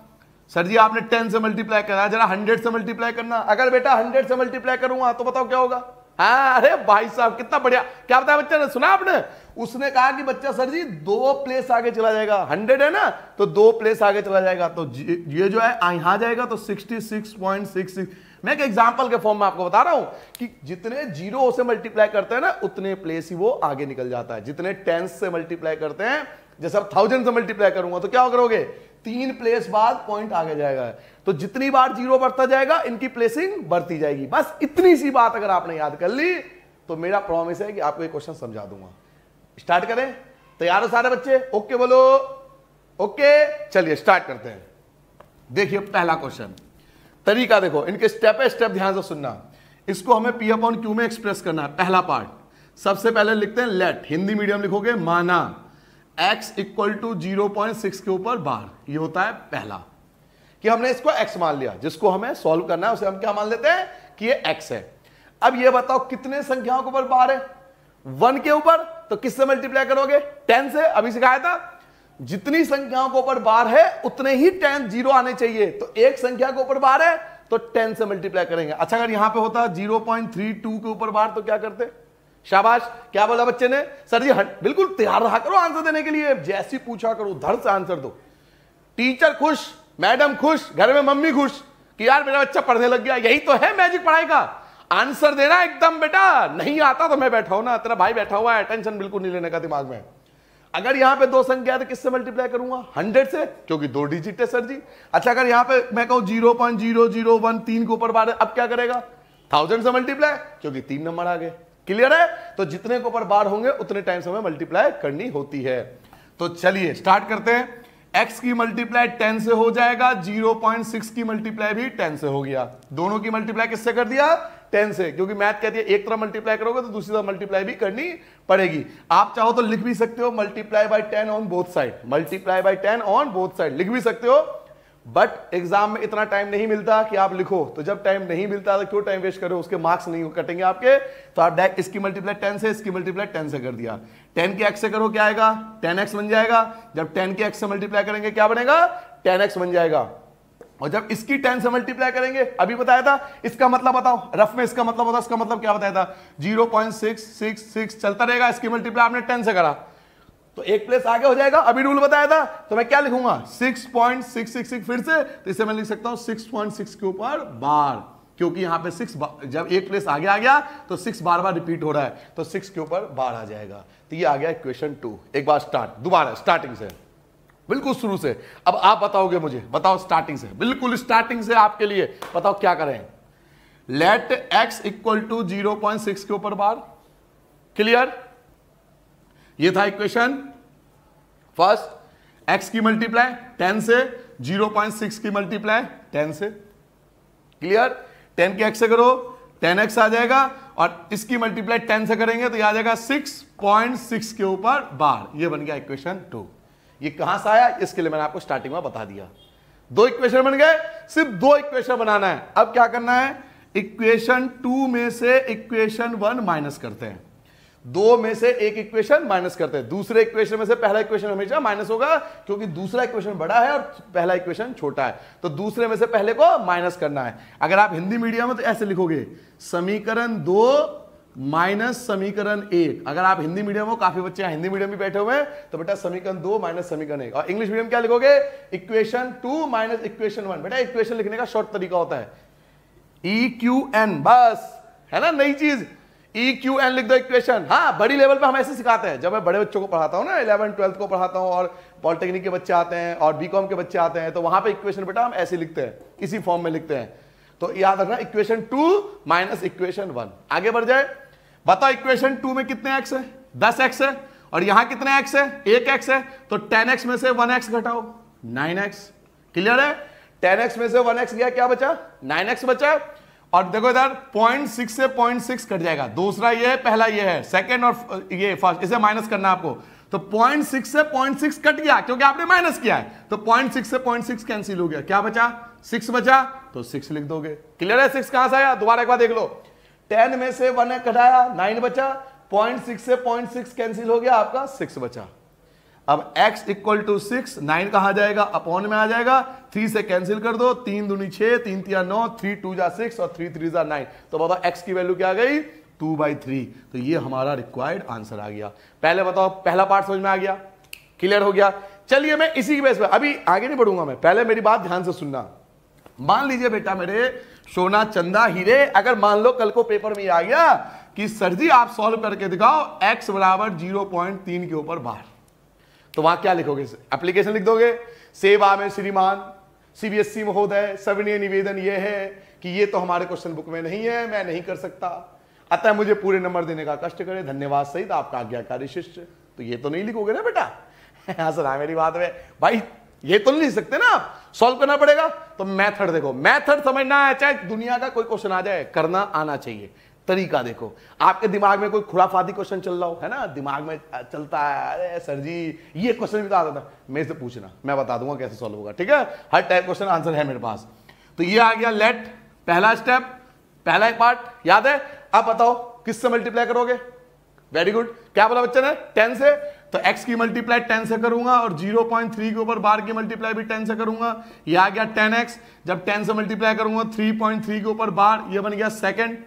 Speaker 1: सर जी आपने 10 से मल्टीप्लाई करा, जरा 100 से मल्टीप्लाई करना। अगर बेटा 100 से मल्टीप्लाई करूंगा तो बताओ क्या होगा? हाँ, अरे भाई साहब कितना बढ़िया, क्या बताया बच्चा ने? सुना आपने? उसने कहा कि बच्चा सर जी 2 प्लेस आगे चला जाएगा। 100 है ना, तो 2 प्लेस आगे चला जाएगा, तो ये जो है यहां जाएगा तो 66.66। मैं एक एग्जांपल के फॉर्म में आपको बता रहा हूं कि जितने 0 से मल्टीप्लाई करते हैं ना उतने प्लेस ही वो आगे निकल जाता है। जितने 10 से मल्टीप्लाई करते हैं, जैसे अब 1000 से मल्टीप्लाई करूंगा तो क्या करोगे? 3 प्लेस बाद पॉइंट आगे जाएगा। तो जितनी बार 0 बढ़ता जाएगा इनकी प्लेसिंग बढ़ती जाएगी। बस इतनी सी बात अगर आपने याद कर ली तो मेरा प्रॉमिस है कि आपको ये क्वेश्चन समझा दूंगा। स्टार्ट करें? तैयार हो सारे बच्चे? ओके बोलो। ओके चलिए स्टार्ट करते हैं। देखिए पहला क्वेश्चन, तरीका देखो, इनके स्टेप बाय स्टेप ध्यान से सुनना। इसको हमें P अपॉन Q में एक्सप्रेस करना है। पहला पार्ट सबसे पहले लिखते हैं लेट, हिंदी मीडियम लिखोगे, माना x इक्वल टू 0.6 के ऊपर बार। ये होता है पहला कि हमने इसको x मान लिया, जिसको हमें सॉल्व करना है उसे हम क्या मान लेते हैं कि ये x है। अब ये बताओ कितने संख्याओं के ऊपर बार है? 1 के ऊपर, तो किससे मल्टीप्लाई करोगे? 10 से। अभी सिखाया था जितनी संख्याओं के ऊपर बार है उतने ही 10 0 आने चाहिए। तो एक संख्या के ऊपर बार है तो 10 से मल्टीप्लाई करेंगे। अच्छा अगर यहां पे होता 0.32 के ऊपर बार तो क्या करते? शाबाश, क्या बोला बच्चे ने? सर जी बिल्कुल तैयार रहा करो आंसर देने के लिए, जैसी पूछा करो धड़ से आंसर दो। टीचर खुश, मैडम खुश, घर में मम्मी खुश कि यार मेरा बच्चा पढ़ने लग गया। यही तो है मैजिक पढ़ाई का, आंसर देना एकदम। बेटा नहीं आता तो मैं बैठा हूं ना, तेरा भाई बैठा हुआ है, टेंशन बिल्कुल नहीं लेने का दिमाग में। अगर यहां पे दो संख्या है तो किससे मल्टीप्लाई करूंगा? 100 से, क्योंकि 2 डिजिट है सर जी। अच्छा अगर यहां पे मैं कहूं 0.001 3 के ऊपर बार, अब क्या करेगा? 1000 से मल्टीप्लाई, क्योंकि 3 नंबर आ गए। क्लियर है? तो जितने के ऊपर बार होंगे उतने टाइम से हमें मल्टीप्लाई करनी होती है। तो चलिए स्टार्ट करते हैं। x की मल्टीप्लाई 10 से हो जाएगा, 0.6 की मल्टीप्लाई भी 10 से हो गया। दोनों की मल्टीप्लाई किससे कर दिया? 10 से, क्योंकि मैथ कहती है एक तरफ मल्टीप्लाई करोगे तो दूसरी तरफ मल्टीप्लाई भी करनी पड़ेगी। आप चाहो तो लिख भी सकते हो multiply by 10 on both side, multiply by 10 on both side लिख भी सकते हो, बट एग्जाम में इतना टाइम नहीं मिलता कि आप लिखो। तो जब टाइम नहीं मिलता तो क्यों टाइम वेस्ट करो, उसके मार्क्स नहीं कटेंगे आपके। तो आप डायरेक्ट इसकी मल्टीप्लाई 10 से, इसकी मल्टीप्लाई 10 से कर दिया। 10 के x से करो क्या आएगा? 10x बन जाएगा। जब 10 के x से मल्टीप्लाई करेंगे क्या बनेगा? 10x बन जाएगा। और जब इसकी 10 से मल्टीप्लाई करेंगे, अभी बताया था, इसका मतलब बताओ रफ में, इसका मतलब बताओ, इसका मतलब क्या बताया था? 0.666 चलता रहेगा। इसकी मल्टीप्लाई आपने 10 से करा तो एक प्लेस आगे हो जाएगा। अभी रूल बताया था, तो मैं क्या लिखूंगा? 6.666 फिर से, तो इसे मैं लिख सकता हूं 6.6 के ऊपर बार, क्योंकि यहां पे 6 जब एक प्लेस आगे आ गया तो 6 बार बार रिपीट हो रहा है, तो 6 के ऊपर बार आ जाएगा। तो ये आ गया इक्वेशन 2। एक बार स्टार्ट, दोबारा स्टार्टिंग से, बिल्कुल शुरू से। अब आप बताओगे मुझे, बताओ स्टार्टिंग से, बिल्कुल स्टार्टिंग से आपके लिए बताओ क्या करें। लेट x इक्वल टू 0.6 के ऊपर बार। क्लियर? ये था इक्वेशन फर्स्ट। x की मल्टीप्लाई 10 से, 0.6 की मल्टीप्लाई 10 से। क्लियर? 10 के x से करो 10x आ जाएगा, और इसकी मल्टीप्लाई 10 से करेंगे तो यह आ जाएगा 6.6 के ऊपर बार। ये बन गया इक्वेशन 2। ये कहां से आया? इसके लिए मैंने आपको स्टार्टिंग में बता दिया। 2 इक्वेशन बन गए, सिर्फ 2 इक्वेशन बनाना है। अब क्या करना है? इक्वेशन 2 में से इक्वेशन 1 माइनस करते हैं, 2 में से एक इक्वेशन माइनस करते हैं। दूसरे इक्वेशन में से पहला इक्वेशन हमेशा माइनस होगा, क्योंकि दूसरा इक्वेशन बड़ा है और पहला इक्वेशन छोटा है, तो दूसरे में से पहले को माइनस करना है। अगर आप हिंदी मीडियम में तो ऐसे लिखोगे, समीकरण 2 माइनस समीकरण 1। अगर आप हिंदी मीडियम हो, काफी बच्चे हिंदी मीडियम भी बैठे हुए हैं, तो बेटा समीकरण 2 माइनस समीकरण 1। और इंग्लिश मीडियम क्या लिखोगे? Equation 2 minus equation 1। बेटा इक्वेशन लिखने का शॉर्ट तरीका होता है EQN, बस, है ना नई चीज। EQN लिख दो इक्वेशन। हाँ, बड़ी लेवल पे हम ऐसे सिखाते हैं। जब मैं बड़े बच्चों को पढ़ाता हूँ ना, 11th 12th को पढ़ाता हूँ, और पॉलिटेक्निक के बच्चे आते हैं और बीकॉम के बच्चे आते हैं, तो वहां पे इक्वेशन बेटा हम ऐसे लिखते हैं, इसी फॉर्म में लिखते हैं। तो याद रखना इक्वेशन 2 माइनस इक्वेशन 1। आगे बढ़ जाए, बताओ इक्वेशन 2 में कितने x है? 10x है, और यहां कितने x है? 1x है, तो 10x में से 1x घटाओ, 9x। क्लियर है? 10x में से 1x गया, क्या बचा? 9x बचा। और देखो इधर 0.6 से 0.6 कट जाएगा। दूसरा ये है, पहला ये है, सेकंड और ये फर्स्ट, इसे माइनस करना आपको। तो 0.6 से 0.6 कट गया, क्योंकि आपने माइनस किया है, तो 0.6 से 0.6 कैंसिल हो गया। क्या बचा? 6 बचा, तो 6 लिख दोगे। क्लियर है? 6 कहां से आया? दोबारा एक बार देख लो, 10 में से 1 कटाया, 9 बचा, 0.6 से 0.6 कैंसिल हो गया, आपका 6 बचा। अब x इक्वल टू 6, 9 कहा जाएगा? अपॉन में आ जाएगा। 3 से कैंसिल कर दो, 3 दूनी 6, 3 तिया 9, 3 2 जा 6 और 3 3 जा 9। तो बताओ x की वैल्यू क्या आ गई? 2/3। तो ये हमारा रिक्वायर्ड आंसर आ गया। पहले बताओ, पहला पार्ट समझ में आ गया? क्लियर हो गया? चलिए मैं इसी की बेस पे अभी आगे नहीं बढ़ूंगा मैं, पहले मेरी बात ध्यान से सुनना। मान लीजिए बेटा मेरे सोना चंदा हीरे, अगर मान लो कल को पेपर में आ गया कि सर जी आप सॉल्व करके दिखाओ x बराबर 0.3 के ऊपर बार, तो वहां क्या लिखोगे? एप्लीकेशन लिख दोगे, सेवा में श्रीमान CBSE महोदय सविनय निवेदन यह है कि ये तो हमारे क्वेश्चन बुक में नहीं है, मैं नहीं कर सकता, अतः मुझे पूरे नंबर देने का कष्ट करे, धन्यवाद सहित आपका आज्ञाकारी शिष्य। तो ये तो नहीं लिखोगे ना बेटा। हाँ सुना मेरी बात में भाई, ये तो नहीं लिख सकते ना, सॉल्व करना पड़ेगा। तो मेथड देखो, मेथड समझना है, चाहे दुनिया का कोई क्वेश्चन आ जाए, करना आना चाहिए। तरीका देखो, आपके दिमाग में कोई खुराफाती क्वेश्चन चल रहा हो, है ना, दिमाग में चलता है, अरे सर जी ये क्वेश्चन भी बता देता, मेरे से पूछना, मैं बता दूंगा कैसे सॉल्व होगा। ठीक है, हर टाइप क्वेश्चन आंसर है मेरे पास। तो ये आ गया लेट, पहला स्टेप, पहला एक पार्ट याद है। अब बताओ किससे मल्टीप्लाई करोगे? वेरी गुड, क्या बोला बच्चे ने? 10 से। तो x की मल्टीप्लाई 10 से करूंगा और 0.3 के ऊपर बार की मल्टीप्लाई भी 10 से करूंगा। ये आ गया 10x। जब 10 से मल्टीप्लाई करूंगा 3.3 के ऊपर बार, ये बन गया सेकंड।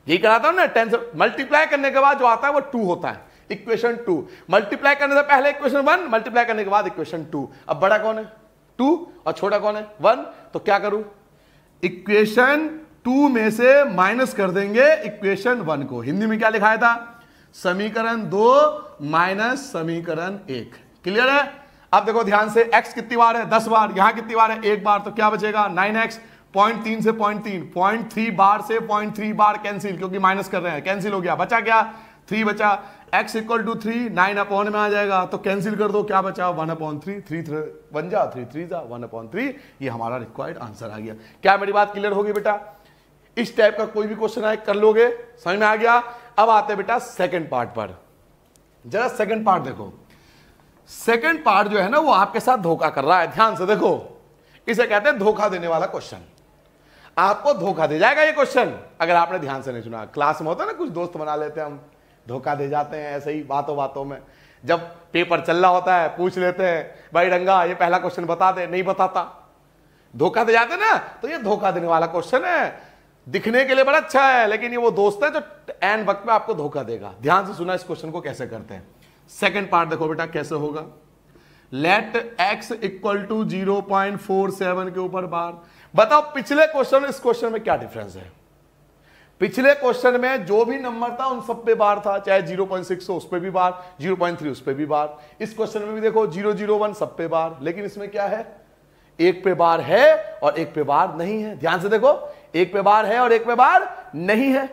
Speaker 1: यही कराता हूं ना, 10 से मल्टीप्लाई करने के बाद जो आता है वो 2 होता है, इक्वेशन 2। मल्टीप्लाई करने से पहले इक्वेशन 1, मल्टीप्लाई करने के बाद इक्वेशन 2। अब बड़ा कौन है? 2 और छोटा कौन है 1, तो क्या करूं, इक्वेशन 2 में से माइनस कर देंगे इक्वेशन 1 को। हिंदी में क्या लिखाया था, समीकरण 2 माइनस समीकरण 1। क्लियर है। अब देखो ध्यान से, x कितनी बार है 10 बार, यहां कितनी बार है 1 बार, तो क्या बचेगा 9x, 0.3 से 0.3, 0.3 बार से 0.3 बार कैंसिल, क्योंकि माइनस कर रहे हैं, कैंसिल हो गया, बचा क्या 3 बचा, x इक्वल टू 3, 9 अपॉन में आ जाएगा, तो कैंसिल कर दो, क्या बचा 1/3, 3 बन जा, 3 3 जा 1/3, ये हमारा रिक्वायर्ड आंसर आ गया। क्या मेरी बात क्लियर होगी बेटा। इस टाइप का कोई भी क्वेश्चन आए कर लोगे, समझ में आ गया। अब आते बेटा सेकंड पार्ट पर, जरा सेकंड पार्ट देखो। सेकंड पार्ट जो है ना वो आपके साथ धोखा कर रहा है, ध्यान से देखो, इसे कहते हैं धोखा देने वाला क्वेश्चन। आपको धोखा दे जाएगा ये क्वेश्चन अगर आपने ध्यान से नहीं सुना। क्लास में होता है ना, कुछ दोस्त बना लेते हैं हम, धोखा दे जाते हैं ऐसे ही बातों बातों में, जब पेपर चल रहा होता है पूछ लेते हैं भाई रंगा ये पहला क्वेश्चन बता दे, नहीं बताता, धोखा दे जाते ना, तो ये धोखा देने वाला क्वेश्चन है। दिखने के लिए बड़ा अच्छा है, लेकिन ये वो दोस्त है जो एंड वक्त में आपको धोखा देगा। ध्यान से सुना इस क्वेश्चन को कैसे करते हैं। सेकंड पार्ट देखो बेटा कैसे होगा। लेट x इक्वल टू 0.47 के ऊपर बार। बताओ पिछले क्वेश्चन इस क्वेश्चन में क्या डिफरेंस है। पिछले क्वेश्चन में जो भी नंबर था उन सब पे बार था, चाहे 0.6 हो उस पे भी बार, 0.3 उस पे भी बार। इस क्वेश्चन में भी देखो 001 सब पे बार, लेकिन इसमें क्या है, एक पे बार है और एक पे बार नहीं है। ध्यान से देखो, एक पे बार है और एक पे बार नहीं है,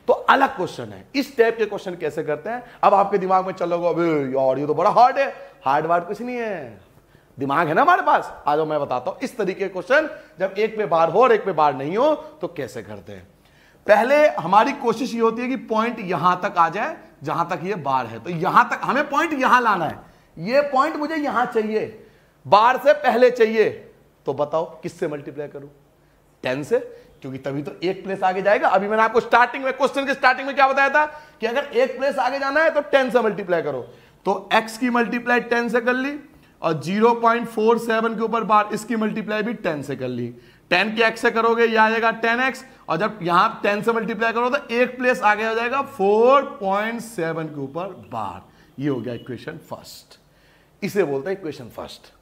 Speaker 1: तो अलग क्वेश्चन है। इस टाइप के क्वेश्चन कैसे करते हैं। अब आपके दिमाग में चलोगे अबे यार ये तो बड़ा हार्ड है, हार्ड वार्ड कुछ नहीं है, दिमाग है ना हमारे पास। आज मैं बताता हूं इस तरीके के क्वेश्चन जब एक पे बार हो और एक पे बार नहीं हो तो कैसे करते हैं। पहले हमारी कोशिश ये होती है कि पॉइंट यहां तक आ जाए जहां तक ये बार है, तो यहां तक हमें पॉइंट यहां लाना है। ये पॉइंट मुझे यहां चाहिए, बार से पहले चाहिए, तो बताओ किससे मल्टीप्लाई करूं, 10 से, क्योंकि तभी तो एक प्लेस आगे जाएगा। अभी मैंने आपको स्टार्टिंग में, क्वेश्चन के स्टार्टिंग में क्या बताया था कि अगर एक प्लेस आगे जाना है तो 10 से मल्टीप्लाई करो। तो x की मल्टीप्लाई 10 से कर ली और 0.47 के ऊपर बार, इसकी मल्टीप्लाई भी 10 से कर ली। 10 की x से करोगे ये आ जाएगा 10x, और जब यहां 10 से मल्टीप्लाई करो तो एक प्लेस आगे हो जाएगा 4.7 के ऊपर बार। ये हो गया इक्वेशन फर्स्ट, इसे बोलते हैं इक्वेशन फर्स्ट।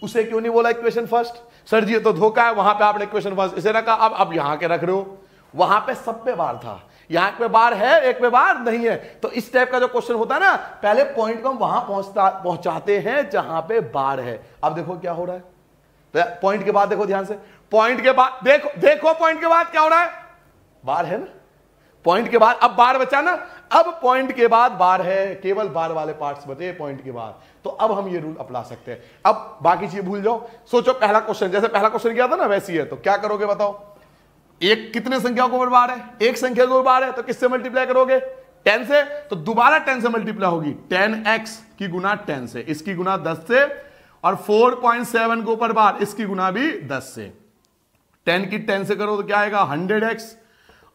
Speaker 1: उसे क्यों नहीं बोला इक्वेशन फर्स्ट, सर जी ये तो धोखा है, वहां पे आपने इक्वेशन फर्स्ट इसे रखा, अब यहां के रख रहे हो, वहां पे सब पे बार था, यहां पे बार है एक पे बार नहीं है। तो इस टाइप का जो क्वेश्चन होता है ना, पहले पॉइंट को हम वहां पहुंचाते हैं जहां पे बार है। अब देखो क्या हो रहा है, तो पॉइंट के बाद देखो ध्यान से, पॉइंट के बाद देखो पॉइंट के बाद क्या हो रहा है, बार है ना, पॉइंट के बाद अब बार बचा ना, अब पॉइंट के बाद बार है, केवल बार वाले पार्ट्स बचे पॉइंट के बाद, तो अब हम ये रूल अप्लाई सकते हैं। अब बाकी चीज भूल जाओ, सोचो पहला क्वेश्चन, जैसे पहला क्वेश्चन किया था ना वैसी है, तो क्या करोगे बताओ, एक कितने संख्याओं के ऊपर बार है, एक संख्या के ऊपर बार है, तो किससे मल्टीप्लाई करोगे 10 से, तो दोबारा 10 से मल्टीप्लाई होगी, 10x की गुना 10 से, इसकी गुना 10 से, और 4.7 के ऊपर बार, इसकी गुना भी 10 से। 10 की 10 से करो तो क्या आएगा 100x,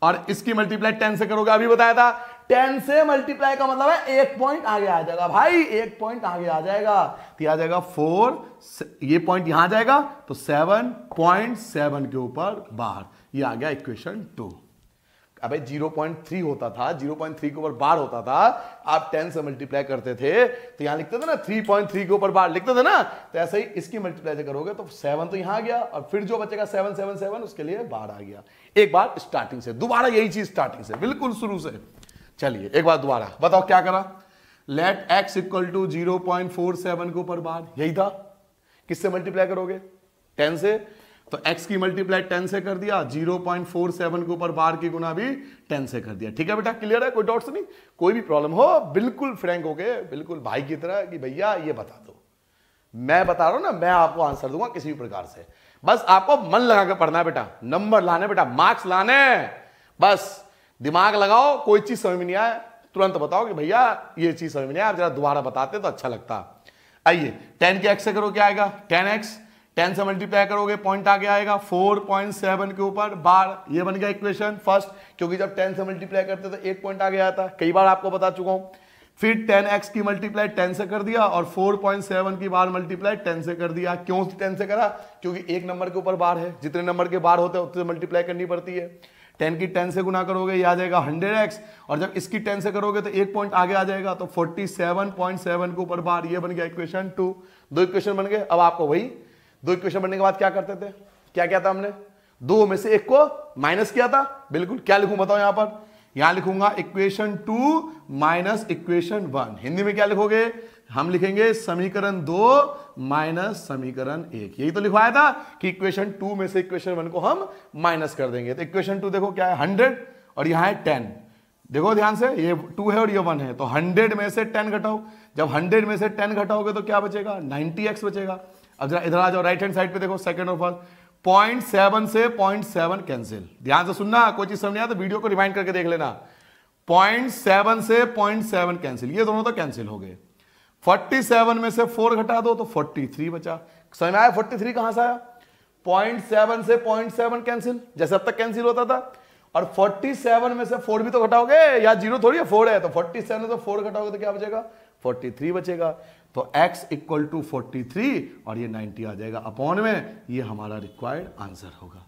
Speaker 1: और इसकी मल्टीप्लाई 10 से करोगे, अभी बताया था 10 से मल्टीप्लाई का मतलब है एक पॉइंट आगे आ जाएगा भाई, एक पॉइंट आगे आ जाएगा, तो आ जाएगा 4, ये पॉइंट यहां जाएगा तो 7.7 के ऊपर बार, ये आ गया इक्वेशन 2। अबे 0.3 होता था, 0.3 के ऊपर बार होता था, आप 10 से मल्टीप्लाई करते थे तो यहां लिखते थे ना 3.3 के ऊपर बार लिखते थे ना, तो ऐसे ही इसकी मल्टीप्लाई से करोगे तो 7 तो यहां आ गया, और फिर जो बचेगा 777 उसके लिए बार आ गया। एक बार स्टार्टिंग से, दोबारा यही चीज स्टार्टिंग से, बिल्कुल शुरू से। चलिए एक बार दोबारा बताओ क्या करा, लेट x इक्वल टू 0.47 के ऊपर बार, यही था, किससे मल्टीप्लाई करोगे 10 से, तो x की मल्टीप्लाई 10 से कर दिया, 0.47 के ऊपर बार की गुना भी 10 से कर दिया। ठीक है बेटा, क्लियर है, कोई डाउट्स नहीं, कोई भी प्रॉब्लम हो बिल्कुल फ्रैंक हो गए, बिल्कुल भाई की तरह कि भैया ये बता दो, मैं बता रहा हूं ना, मैं आपको आंसर दूंगा किसी भी प्रकार से, बस आपको मन लगा के पढ़ना है बेटा, नंबर लाने बेटा, मार्क्स लाने, बस दिमाग लगाओ, कोई चीज समझ में नहीं आए तुरंत बताओ कि भैया ये चीज समझ में नहीं आया, आप जरा दोबारा बताते तो अच्छा लगता। आइए 10 के x से करो क्या आएगा 10x, 10 से मल्टीप्लाई करोगे पॉइंट आगे आएगा 4.7 के ऊपर बार, ये बन गया इक्वेशन फर्स्ट, क्योंकि जब 10 से मल्टीप्लाई करते तो एक पॉइंट आगे आता, कई बार आपको बता चुका हूं। फिर 10x की मल्टीप्लाई 10 से कर दिया, और 4.7 की बार मल्टीप्लाई 10 से कर दिया। क्यों 10 से करा, क्योंकि एक नंबर के ऊपर बार है, जितने नंबर के बार होते हैं उतने मल्टीप्लाई करनी पड़ती है। 10 की 10 से गुना करोगे ये आ जाएगा 100x, और जब इसकी 10 से करोगे तो एक पॉइंट आगे आ जाएगा, तो 47.7 के ऊपर बार, ये बन गया इक्वेशन 2। दो इक्वेशन बन गए। अब आपको वही दो इक्वेशन बनने के बाद क्या करते थे, क्या किया था हमने, दो में से एक को माइनस किया था। बिल्कुल, क्या लिखूं बताओ यहां पर, यहां लिखूंगा इक्वेशन 2 माइनस इक्वेशन 1। हिंदी में क्या लिखोगे, हम लिखेंगे समीकरण 2 माइनस समीकरण 1। यही तो लिखवाया था कि इक्वेशन 2 में से इक्वेशन 1 को हम माइनस कर देंगे। तो इक्वेशन 2 देखो क्या है 100 और यहां है 10। देखो ध्यान से, ये 2 है और ये 1 है, तो 100 में से 10 घटाओ। जब 100 में से 10 घटाओगे तो क्या बचेगा, 90x बचेगा। अब जरा इधर आ जाओ, राइट हैंड साइड पे देखो, सेकंड और फर्स्ट, 0.7 से 0.7 कैंसिल। ध्यान से सुनना, कोई चीज समझ नहीं आया तो वीडियो को रिवाइंड करके देख लेना। 0.7 से 0.7 कैंसिल, ये दोनों तो कैंसिल हो गए। 47 में से 4 घटा दो तो 43 बचा। समझ में आया 43 कहां से आया, 0.7 से 0.7 कैंसिल, जैसे अब तक कैंसिल होता था। और 47 में से 4 भी तो घटाओगे, या जीरो थोड़ी है 4 है, तो 47 में से 4 घटाओगे तो क्या बचेगा, 43 बचेगा। तो x इक्वल टू 43 और ये 90 आ जाएगा अपॉन में, ये हमारा रिक्वायर्ड आंसर होगा।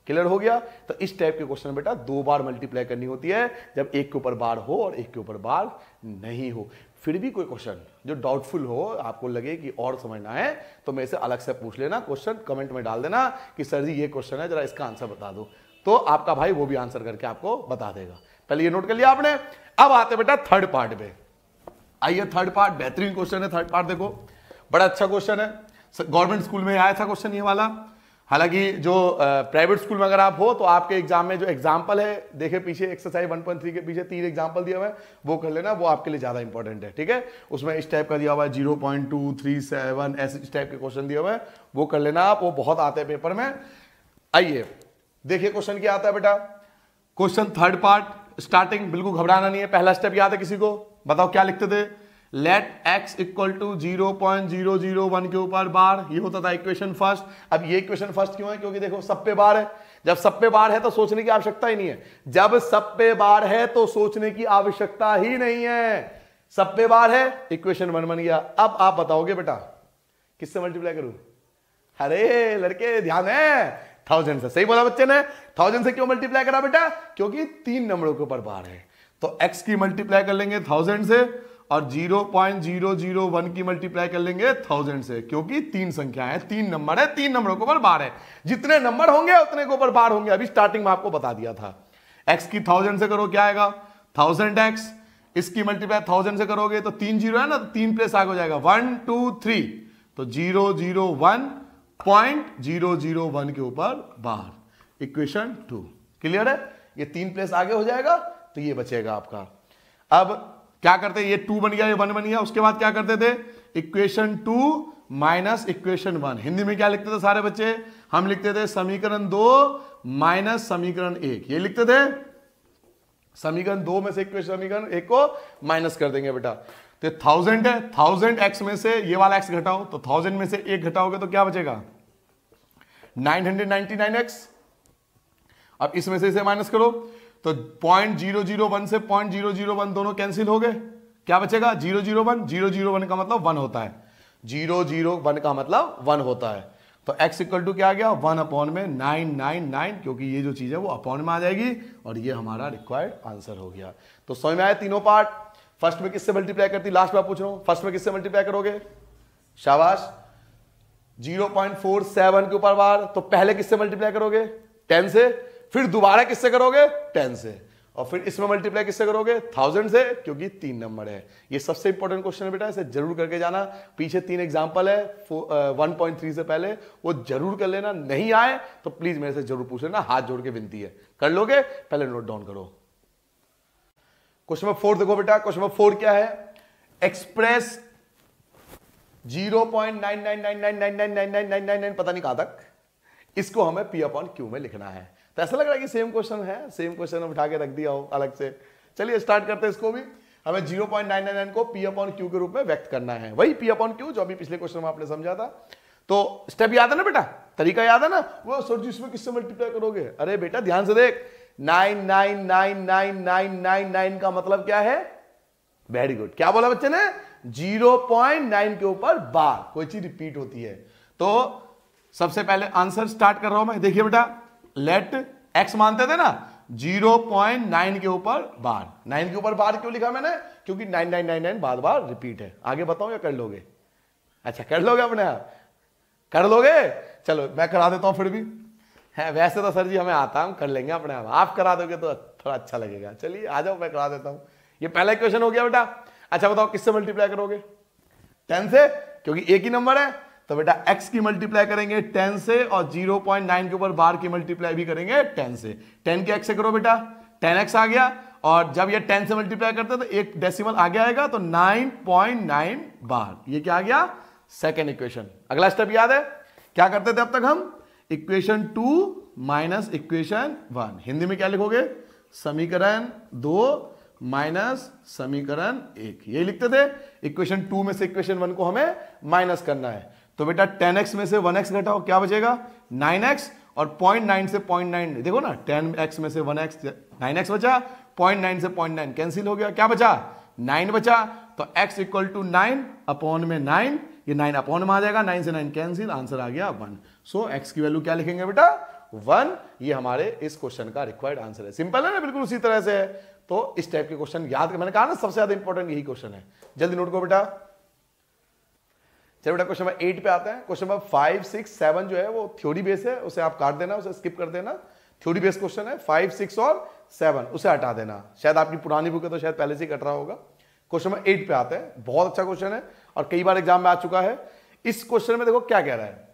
Speaker 1: क्लियर हो गया। तो इस टाइप के क्वेश्चन बेटा 2 बार मल्टीप्लाई करनी होती है, जब एक के ऊपर बार हो और एक के ऊपर बार नहीं हो। फिर भी कोई क्वेश्चन जो डाउटफुल हो, आपको लगे कि और समझना है, तो मेरे से अलग से पूछ लेना, क्वेश्चन कमेंट में डाल देना कि सर जी ये क्वेश्चन है, जरा इसका आंसर बता दो, तो आपका भाई वो भी आंसर करके आपको बता देगा। पहले ये नोट कर लिया आपने। अब आते बेटा थर्ड पार्ट पे। आइए थर्ड पार्ट, बेहतरीन क्वेश्चन है थर्ड पार्ट। देखो बड़ा अच्छा क्वेश्चन है, गवर्नमेंट स्कूल में आया था क्वेश्चन ये वाला। हालांकि जो प्राइवेट स्कूल में अगर आप हो तो आपके एग्जाम में जो एग्जाम्पल है, देखे पीछे एक्सरसाइज 1.3 के पीछे 3 एग्जाम्पल दिया हुआ है, वो कर लेना, वो आपके लिए ज्यादा इंपॉर्टेंट है। ठीक है, उसमें इस टाइप का दिया हुआ है 0.237 ऐसे इस टाइप के क्वेश्चन दिया हुआ है, वो कर लेना आप, वो बहुत आते हैं पेपर में। आइए देखिए क्वेश्चन क्या आता है बेटा। क्वेश्चन थर्ड पार्ट स्टार्टिंग, बिल्कुल घबराना नहीं है। पहला स्टेप याद है किसी को, बताओ क्या लिखते थे, लेट x इक्वल टू 0.001 के ऊपर बार, ये होता था इक्वेशन फर्स्ट। अब ये इक्वेशन फर्स्ट क्यों है, क्योंकि देखो सब पे बार है। जब सब पे बार है तो सोचने की आवश्यकता ही नहीं है, जब सब पे बार है तो सोचने की आवश्यकता ही नहीं है। सब पे बार है, इक्वेशन 1 बन गया। अब आप बताओगे बेटा किससे मल्टीप्लाई करूं, अरे लड़के ध्यान है, 1000 से। सही बोला बच्चे ने, 1000 से क्यों मल्टीप्लाई करा बेटा, क्योंकि 3 नंबरों के ऊपर बार है। तो x की मल्टीप्लाई कर लेंगे 1000 से, और 0.001 की मल्टीप्लाई कर लेंगे 1000 से, क्योंकि 3 संख्या है, 3 नंबर है, 3 नंबरों के ऊपर बार है। जितने नंबर होंगे उतने के ऊपर बार होंगे। अभी स्टार्टिंग में आपको बता दिया था। x की 1000 से करो क्या आएगा, 1000x। इसकी मल्टीप्लाई 1000 से करोगे तो 3 जीरो है ना, तो 3 प्लेस आगे हो जाएगा 1 2 3, तो 001.001 के ऊपर बार, इक्वेशन 2। क्लियर है, ये 3 प्लेस आगे हो जाएगा तो ये बचेगा आपका। अब क्या करते, ये 2 बन गया, ये 1 बन गया, उसके बाद क्या करते थे, इक्वेशन 2 माइनस इक्वेशन 1। हिंदी में क्या लिखते थे सारे बच्चे, हम लिखते थे समीकरण 2 माइनस समीकरण 1। ये लिखते थे समीकरण 2 में से समीकरण 1 को माइनस कर देंगे बेटा। तो 1000 है, 1000x में से ये वाला x घटाओ, तो 1000 में से 1 घटाओगे तो क्या बचेगा, 999x। अब इसमें से इसे माइनस करो तो 0.001 से 0.001 दोनों कैंसिल हो गए, क्या बचेगा 001। 001 का मतलब 1 होता है, 001 का मतलब 1 होता है। तो x इक्वल टू क्या आ गया, 1 अपॉन में 999, क्योंकि ये जो चीज है वो अपॉन में आ जाएगी, और ये हमारा रिक्वायर्ड आंसर हो गया। तो समझ में आया तीनों पार्ट। फर्स्ट में किससे मल्टीप्लाई करती, लास्ट में पूछ रहा हूं, फर्स्ट में किससे मल्टीप्लाई करोगे, शाबाश 0.47 के ऊपर बार, तो पहले किससे मल्टीप्लाई करोगे 10 से, फिर दोबारा किससे करोगे 10 से, और फिर इसमें मल्टीप्लाई किससे करोगे 1000 से, क्योंकि 3 नंबर है। ये सबसे इंपॉर्टेंट क्वेश्चन है बेटा, इसे जरूर करके जाना। पीछे 3 एग्जांपल है 1.3 से पहले, वो जरूर कर लेना। नहीं आए तो प्लीज मेरे से जरूर पूछ लेना, हाथ जोड़ के विनती है। कर लोगे, पहले नोट डाउन करो। क्वेश्चन नंबर 4 देखो बेटा, क्वेश्चन नंबर 4 क्या है, एक्सप्रेस 0.9999999999 पता नहीं कहां तक, इसको हमें P अपॉन Q में लिखना है। तो ऐसा लग रहा है कि सेम क्वेश्चन है, सेम क्वेश्चन उठा के रख दिया हो अलग से। चलिए स्टार्ट करते हैं इसको भी। हमें 0.999 को P अपॉन Q के रूप में व्यक्त करना है, वही P अपॉन Q जो अभी पिछले क्वेश्चन में आपने समझा था। तो स्टेप याद है ना बेटा, तरीका याद है ना, वो सर जी इसमें किससे मल्टीप्लाई करोगे, अरे बेटा ध्यान से देख, 9999999 का मतलब क्या है, वेरी गुड, क्या बोला बच्चे ने, 0.9 के ऊपर बार, कोई चीज रिपीट होती है। तो सबसे पहले आंसर स्टार्ट कर रहा हूं मैं। देखिए बेटा, लेट x मानते थे ना, 0.9 के ऊपर बार। 9 के ऊपर बार क्यों लिखा मैंने, क्योंकि 9999 बार बार रिपीट है। आगे बताओ या कर लोगे, अच्छा कर लोगे अपने आप, कर लोगे? चलो मैं करा देता हूं फिर भी है, वैसे तो सर जी हमें आता, हम कर लेंगे अपने आप करा दोगे तो थोड़ा अच्छा लगेगा। चलिए आ जाओ, मैं करा देता हूं। ये पहला इक्वेशन हो गया बेटा। अच्छा बताओ किससे मल्टीप्लाई करोगे? 10 से, क्योंकि एक ही नंबर है तो बेटा x की मल्टीप्लाई करेंगे 10 से, और 0.9 के ऊपर बार की मल्टीप्लाई भी करेंगे 10 से। 10 के x से करो बेटा, 10x आ गया, और जब ये 10 से मल्टीप्लाई करते हैं तो एक डेसिमल आगे आएगा तो 9.9 बार। ये क्या आ गया? Second equation. अगला स्टेप याद है क्या करते थे अब तक हम? Equation 2 minus equation 1। हिंदी में क्या लिखोगे? समीकरण 2 माइनस समीकरण 1, यही लिखते थे। इक्वेशन 2 में से इक्वेशन 1 को हमें माइनस करना है। तो बेटा 10x में से 1x घटाओ, क्या बचेगा? 9x, और 0.9 से 0.9 देखो ना, 10x में से 1x 9x बचा, 0.9 से 0.9 कैंसिल हो गया, क्या बचा? 9 बचा। तो x इक्वल टू 9 अपॉन में 9, ये 9 अपॉन में आ जाएगा, 9 से 9 कैंसिल, आंसर आ गया 1। सो x की वैल्यू क्या लिखेंगे बेटा? 1। ये हमारे इस क्वेश्चन का रिक्वायर्ड आंसर है। सिंपल है ना, बिल्कुल उसी तरह से है। तो इस टाइप के क्वेश्चन याद, मैंने कहा ना सबसे ज्यादा इंपॉर्टेंट यही क्वेश्चन है। जल्दी नोट करो बेटा। चलो बेटा क्वेश्चन नंबर 8 पे आते हैं। क्वेश्चन नंबर 5, 6, 7 जो है वो थ्योरी बेस है, उसे आप काट देना, उसे स्किप कर देना। थ्योरी बेस क्वेश्चन है 5, 6 और 7, उसे हटा देना। शायद आपकी पुरानी बुक है तो शायद पहले से ही कट रहा होगा। क्वेश्चन नंबर 8 पे आते हैं। बहुत अच्छा क्वेश्चन है और कई बार एग्जाम में आ चुका है। इस क्वेश्चन में देखो क्या कह रहा है,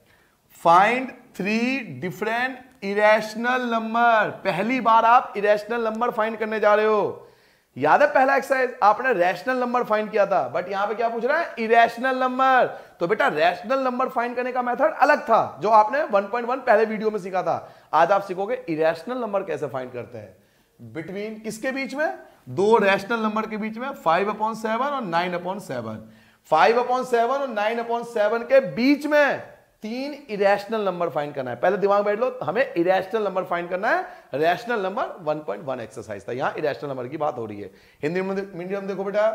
Speaker 1: फाइंड 3 डिफरेंट इरेशनल नंबर। पहली बार आप इरेशनल नंबर फाइंड करने जा रहे हो। याद है पहला एक्सरसाइज आपने रैशनल नंबर फाइंड किया था, बट यहां पे क्या पूछ रहा है? Irrational number. तो बेटा रैशनल नंबर फाइंड करने का मेथड अलग था जो आपने 1.1 पहले वीडियो में सीखा था। आज आप सीखोगे इरेशनल नंबर कैसे फाइंड करते हैं। बिटवीन किसके बीच में? दो रैशनल नंबर के बीच में, 5/7 और 9/7। 5/7 और 9/7 के बीच में 3 इरेशनल नंबर फाइंड करना है। पहले दिमाग बैठ लो, हमें इरेशनल नंबर फाइंड करना है। रैशनल नंबर 1.1 एक्सरसाइज था, यहां इरेशनल नंबर की बात हो रही है। हिंदी मीडियम देखो बेटा,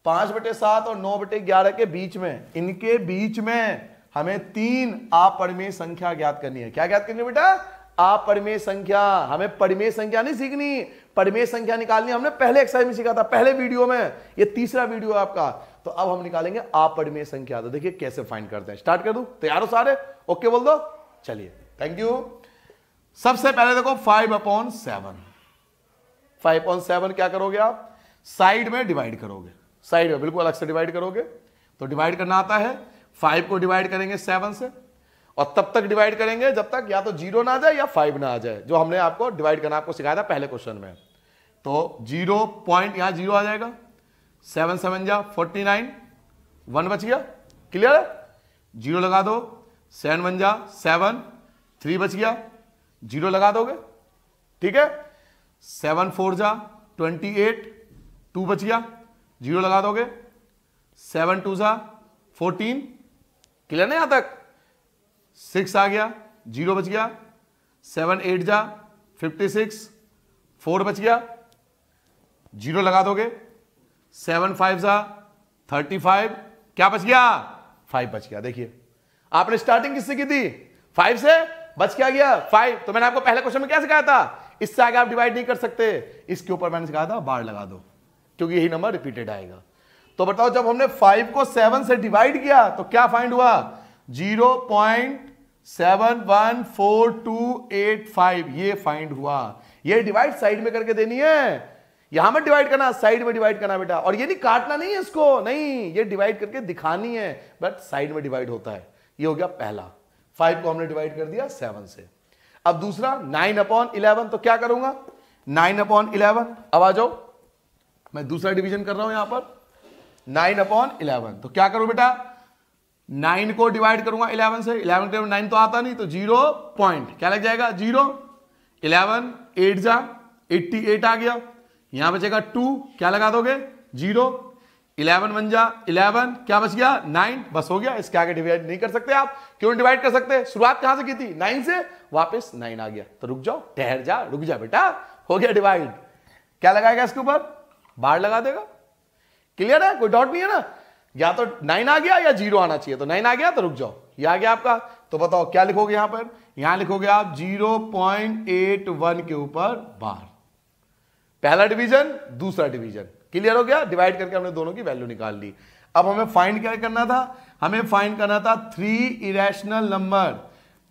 Speaker 1: 5/7 और 9/11 के बीच में, इनके बीच में हमें 3 अपरिमेय संख्या ज्ञात करनी है। क्या ज्ञात करनी है बेटा? अपरिमेय संख्या। हमें परिमेय संख्या नहीं सीखनी, परिमेय संख्या निकालनी हमने पहले एक्सरसाइज में सीखा था, पहले वीडियो में। ये तीसरा वीडियो है आपका। तो अब हम निकालेंगे अपरिमेय संख्या। तो देखिए कैसे फाइंड करते हैं। स्टार्ट कर दूं? तैयार हो सारे? ओके बोल दो। चलिए, थैंक यू। सबसे पहले देखो 5/7। 5/7 क्या करोगे आप? साइड में डिवाइड करोगे, साइड में बिल्कुल अलग से डिवाइड करोगे। तो डिवाइड करना आता है, 5 को डिवाइड करेंगे 7 से, और तब तक डिवाइड करेंगे जब तक या तो 0 ना आ जाए या 5 ना आ जाए, जो हमने आपको डिवाइड करना आपको सिखाया था पहले क्वेश्चन में। तो 0 पॉइंट, यहां 0 आ जाएगा, 7 7 जा 49, 1 बच गया। क्लियर है? 0 लगा दो, 7 1 जा 7, 3 बच गया, 0 लगा दोगे। ठीक है? 7 4 जा 28, 2 बच गया, 0 लगा दोगे। 7 2 जा 14। क्लियर नहीं? यहां तक 6 आ गया, 0 बच गया। 7 8 जा 56, 4 बच गया, 0 लगा दोगे। 7 5 जा 35, क्या बच गया? 5 बच गया। देखिए आपने स्टार्टिंग किससे की थी? 5 से, बच क्या गया? 5। तो मैंने आपको पहले क्वेश्चन में क्या सिखाया था? इससे आगे आप डिवाइड नहीं कर सकते। इसके ऊपर मैंने सिखाया था बार लगा दो, क्योंकि यही नंबर रिपीटेड आएगा। तो बताओ जब हमने 5 को 7 से डिवाइड किया तो क्या फाइंड हुआ? 0.71425 ये फाइंड हुआ। ये डिवाइड साइड में करके देनी है, यहां में डिवाइड करना, साइड में डिवाइड करना बेटा। और ये नहीं काटना नहीं है इसको, नहीं, ये डिवाइड करके दिखानी है, बट साइड में डिवाइड होता है। ये हो गया पहला। 5 को हमने डिवाइड कर दिया 7 से। अब दूसरा 9/11। तो क्या करूंगा? 9/11। अब आ जाओ, मैं दूसरा डिवीजन कर रहा हूं यहां पर। 9/11। तो क्या करूं बेटा? 9 को डिवाइड करूंगा 11 से। 11 के 9 तो आता नहीं, तो 0 पॉइंट क्या लग जाएगा? 0। 11 8 जा 88 आ गया। यहां बचेगा 2, क्या लगा दोगे? 0। 11 1 जा 11, क्या बच गया? 9। बस हो गया। इसके आगे डिवाइड नहीं कर सकते आप। क्यों डिवाइड कर सकते? शुरुआत कहां से की थी? 9 से, वापस 9 आ गया। तो रुक जाओ, ठहर जा, रुक जा बेटा, हो गया डिवाइड। क्या लगाएगा इसके ऊपर? बार लगा देगा। क्लियर है? कोई डाउट नहीं है ना? या तो 9 आ गया या 0 आना चाहिए। तो 9 आ गया तो रुक जाओ, ये आ गया आपका। तो बताओ क्या लिखोगे यहां पर? यहां लिखोगे आप 0.81 के ऊपर बार। पहला डिवीजन, दूसरा डिवीजन। क्लियर हो गया? डिवाइड करके हमने दोनों की वैल्यू निकाल ली। अब हमें फाइंड क्या करना था, हमें फाइंड करना था 3 irrational number,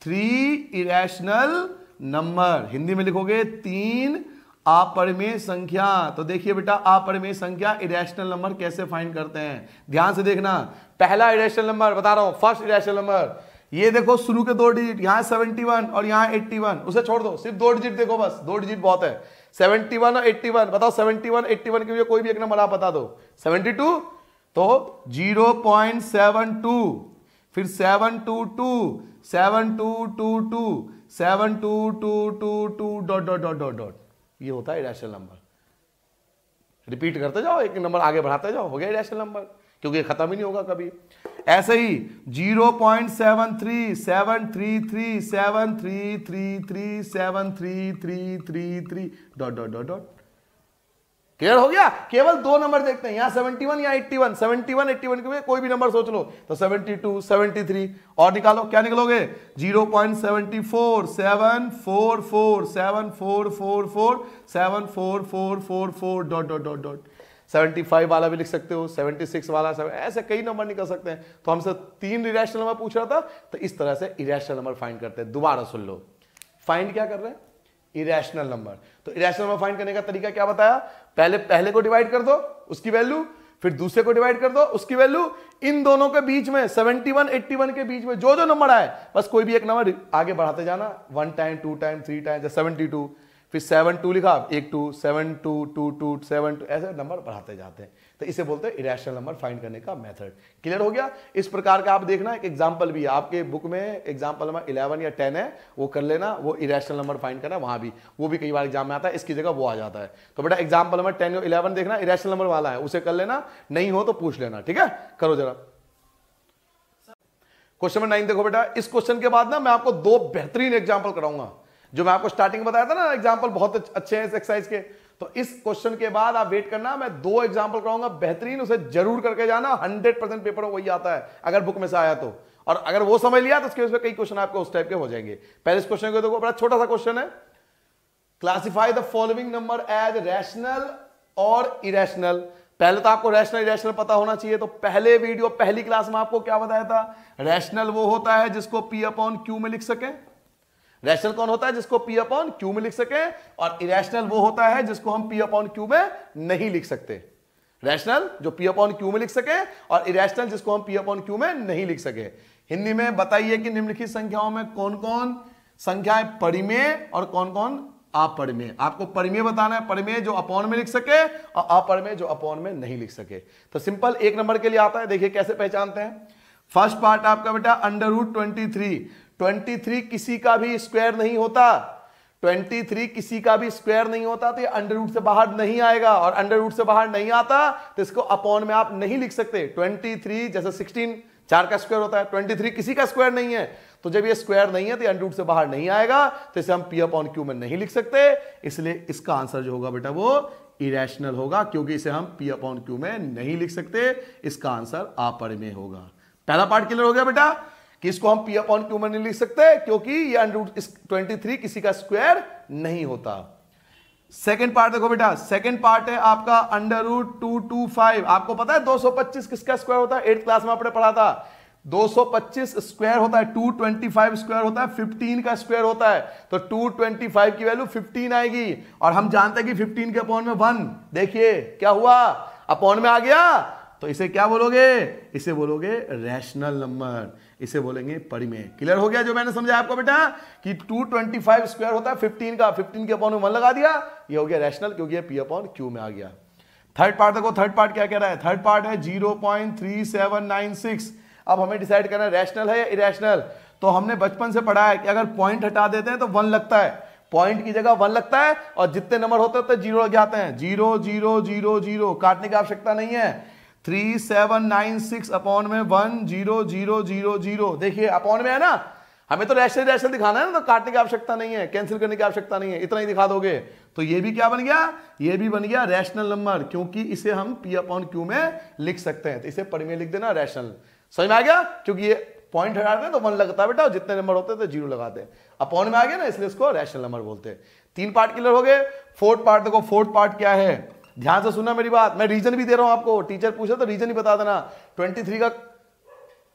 Speaker 1: 3 irrational number, Hindi में लिखोगे 3 अपरिमेय संख्या। तो देखिए बेटा अपरिमेय संख्या इरेशनल नंबर कैसे फाइंड करते हैं, ध्यान से देखना। पहला इरेशनल नंबर बता रहा हूं, फर्स्ट इरेशनल नंबर, ये देखो शुरू के 2 डिजिट, यहां 71 और यहां 81, उसे छोड़ दो, सिर्फ 2 डिजिट देखो, बस 2 डिजिट बहुत है। 71 और 81, बताओ 71 81 के लिए कोई भी एक नंबर आप बता दो। 72 तो 0.72, फिर 722 7222 7222 dot dot dot dot dot, ये होता है इरेशनल नंबर। रिपीट करते जाओ, एक नंबर आगे बढ़ाते जाओ, हो गया इरेशनल नंबर, क्योंकि खत्म ही नहीं होगा कभी। ऐसे ही 0.73 733 7333 7333 dot dot dot dot. Clear हो गया? केवल 2 नंबर देखते हैं, यहां 71 या 81, 71 81 के कोई भी नंबर सोच लो, तो 72 73 और निकालो, क्या निकलोगे 0.74 744 7444 7444 डॉट डॉट डॉट डॉट। 75 वाला भी लिख सकते हो, 76 वाला, ऐसे कई नंबर निकल सकते हैं। तो हमसे 3 इरेशनल नंबर पूछ रहा था, तो इस तरह से इरेशनल नंबर फाइंड करते हैं। दोबारा सुन लो, फाइंड क्या कर रहे हैं, इरेशनल नंबर। तो इरेशनल नंबर फाइंड करने का तरीका क्या बताया, पहले को डिवाइड कर दो उसकी वैल्यू, फिर दूसरे को डिवाइड कर दो उसकी वैल्यू, इन दोनों के बीच में 71 81 के बीच में जो नंबर आए बस कोई भी एक नंबर आगे बढ़ाते जाना, 1 टाइम 2 टाइम 3 टाइम, जैसे 72, फिर 72 लिखा, 1 2 7 2 2 2 7 2, ऐसे नंबर बढ़ाते जाते हैं। तो इसे बोलते हैं इरेशनल नंबर फाइंड करने का मेथड। क्लियर हो गया? इस प्रकार का आप देखना, एक एग्जांपल भी है आपके बुक में, एग्जांपल नंबर 11 या 10 है, वो कर लेना, वो इरेशनल नंबर फाइंड करना, वहां भी वो भी कई बार एग्जाम में आता है, इसकी जगह वो आ जाता है। तो बेटा एग्जांपल नंबर 10 और 11 देखना, इरेशनल नंबर वाला है, उसे कर लेना, नहीं हो तो पूछ लेना, ठीक है? करो जरा। क्वेश्चन नंबर 9 देखो बेटा, इस क्वेश्चन के बाद ना मैं आपको 2 बेहतरीन एग्जाम्पल कराऊंगा। जो मैं आपको स्टार्टिंग बताया था ना, एग्जाम्पल बहुत अच्छे हैं इस एक्सरसाइज के, तो इस क्वेश्चन के बाद आप वेट करना, मैं 2 एग्जाम्पल कराऊंगा बेहतरीन, उसे जरूर करके जाना, 100% पेपर में वही आता है अगर बुक में से आया तो। और अगर वो समझ लिया तो उसके उसमें कई क्वेश्चन आपको उस टाइप के हो जाएंगे। पहले इस क्वेश्चन को देखो, बड़ा छोटा सा क्वेश्चन है, classify the following number as rational और इरेशनल। पहले तो आपको रैशनल इरेशनल पता होना चाहिए। तो पहले वीडियो पहली क्लास में आपको क्या बताया था, रैशनल वो होता है जिसको P/Q में लिख सके। रैशनल कौन होता है जिसको P/Q में लिख सके, और इरेशनल वो होता है जिसको हम P/Q में नहीं लिख सकते। रैशनल जो P/Q में लिख सके, और इरेशनल जिसको हम P/Q में नहीं लिख सके। हिंदी में बताइए कि निम्नलिखित संख्याओं में कौन कौन संख्याएं परिमेय और कौन कौन अपरिमेय। आपको परिमेय बताना है, परिमेय जो अपॉन में लिख सके, और अपरिमेय जो अपॉन में नहीं लिख सके। तो सिंपल 1 नंबर के लिए आता है, देखिए कैसे पहचानते हैं। फर्स्ट पार्ट आपका बेटा √23। 23 किसी का भी स्क्वायर नहीं होता, 23 किसी का भी स्क्वायर नहीं होता, तो ये अंडर रूट से बाहर नहीं आएगा, और अंडर रूट से बाहर नहीं आता तो इसको अपॉन में आप नहीं लिख सकते। 23 जैसे 16 4 का स्क्वायर होता है, 23 किसी का स्क्वायर नहीं है, तो जब ये स्क्वायर नहीं है तो अंडर रूट से बाहर नहीं आएगा, तो इसे हम P/Q में नहीं लिख सकते। इसलिए इसका आंसर जो होगा बेटा वो इरेशनल होगा, क्योंकि इसे हम P/Q में नहीं लिख सकते। इसका आंसर अपरिमेय होगा। पहला पार्ट क्लियर हो गया बेटा कि इसको हम P/Q में नहीं लिख सकते, क्योंकि ये अंडर रूट 23 किसी का स्क्वायर नहीं होता। सेकेंड पार्ट देखो बेटा, सेकेंड पार्ट है आपका √225। आपको पता है 225 किसका स्क्वायर होता है, 8th क्लास में आपने पढ़ा था। 225 स्क्वायर होता है, 225 स्क्वायर होता है, 15 का स्क्वायर होता है, तो 225 की वैल्यू 15 आएगी। और हम जानते हैं कि 15 के अपॉन में 1, देखिए क्या हुआ, अपॉन में आ गया, तो इसे क्या बोलोगे, इसे बोलोगे रैशनल नंबर, इसे बोलेंगे परिमेय। क्लियर हो गया जो मैंने समझाया आपको बेटा कि 225 स्क्वायर होता है 15 का, 15 के अपॉन में 1 लगा दिया, ये हो गया रैशनल, क्योंकि ये P/Q में आ गया। थर्ड पार्ट देखो, थर्ड पार्ट क्या कह रहा है, थर्ड पार्ट है 0.3796। अब हमें डिसाइड करना है रैशनल है या इरेशनल। तो हमने बचपन से पढ़ा है कि अगर पॉइंट हटा देते हैं तो 1 लगता है, पॉइंट की जगह 1 लगता है, और जितने नंबर होते हैं 0 लग जाते हैं। 0 0 0 0 काटने की आवश्यकता नहीं है। 3796 अपॉन में 1 0 0 0 0, देखिए अपॉन में है ना, हमें तो रैशनल दिखाना है ना, तो काटने की आवश्यकता नहीं है, कैंसिल करने की आवश्यकता नहीं है, इतना ही दिखा दोगे। तो ये भी क्या बन गया, ये भी बन गया रैशनल नंबर, क्योंकि इसे हम P/Q में लिख सकते हैं। तो इसे परिमेय लिख देना, रैशनल। समझ में आ गया, क्योंकि ये पॉइंट हटाते हैं तो 1 लगता है बेटा, और जितने नंबर होते हैं तो 0 लगाते हैं। अपॉन में आ गया ना, इसलिए इसको रैशनल नंबर बोलते हैं। 3 पार्ट क्लियर हो गए। फोर्थ पार्ट देखो, फोर्थ पार्ट क्या है, ध्यान से सुनना मेरी बात, मैं रीजन भी दे रहा हूं आपको, टीचर पूछे तो रीजन ही बता देना। 23 का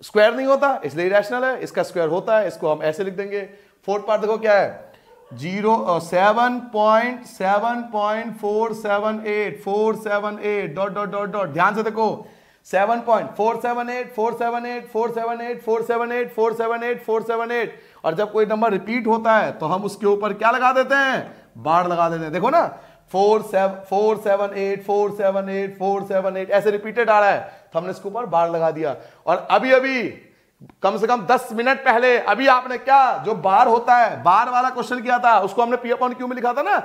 Speaker 1: स्क्वायर नहीं होता इसलिए इरेशनल है, इसका स्क्वायर होता है, इसको हम ऐसे लिख देंगे। फोर्थ पार्ट देखो क्या है, 7.478 डॉट डॉट डॉट डॉट, ध्यान से देखो 7.478 478 478 478 478 478, और जब कोई नंबर रिपीट होता है तो हम उसके ऊपर क्या लगा देते हैं, बार लगा देते हैं। देखो ना 478 478 478 ऐसे रिपीटेड आ रहा है तो हमने इसके ऊपर बार लगा दिया। और अभी अभी कम से कम 10 मिनट पहले अभी आपने क्या, जो बार होता है, बार वाला क्वेश्चन किया था, उसको हमने पी अपॉन क्यू में लिखा था ना,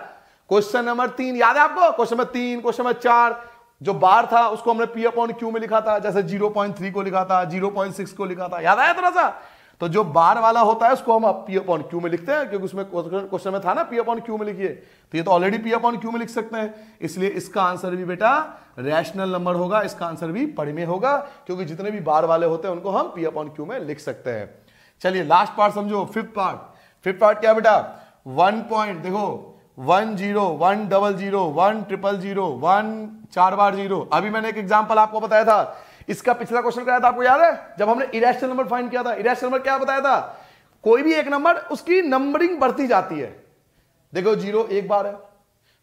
Speaker 1: क्वेश्चन नंबर 3 याद है आपको, क्वेश्चन नंबर 3 क्वेश्चन नंबर 4 जो बार था उसको हमने पी अपॉन क्यू में लिखा था, जैसे 0.3 को लिखा था, 0.6 को लिखा था, याद आया थोड़ा सा। तो जो बार वाला होता है उसको हम पी अपॉन क्यू में लिखते हैं, क्योंकि उसमें क्वेश्चन में था ना पी अपॉन क्यू में लिखिए, तो ये तो ऑलरेडी पी अपॉन क्यू में लिख सकते हैं, इसलिए इसका आंसर भी बेटा रैशनल नंबर होगा, इसका आंसर भी परिमेय होगा, क्योंकि जितने भी बार वाले होते हैं उनको हम पी अपॉन क्यू में लिख सकते हैं। चलिए लास्ट पार्ट समझो, फिफ्थ पार्ट क्या बेटा, 1 पॉइंट देखो 1 0 1 00 1 000 1 4 बार 0। अभी मैंने एक एग्जांपल आपको बताया था, इसका पिछला क्वेश्चन कराया था, आपको याद है, जब हमने इरेशनल नंबर फाइंड किया था। इरेशनल नंबर क्या बताया था, कोई भी एक नंबर उसकी नंबरिंग बढ़ती जाती है। देखो 0 1 बार है,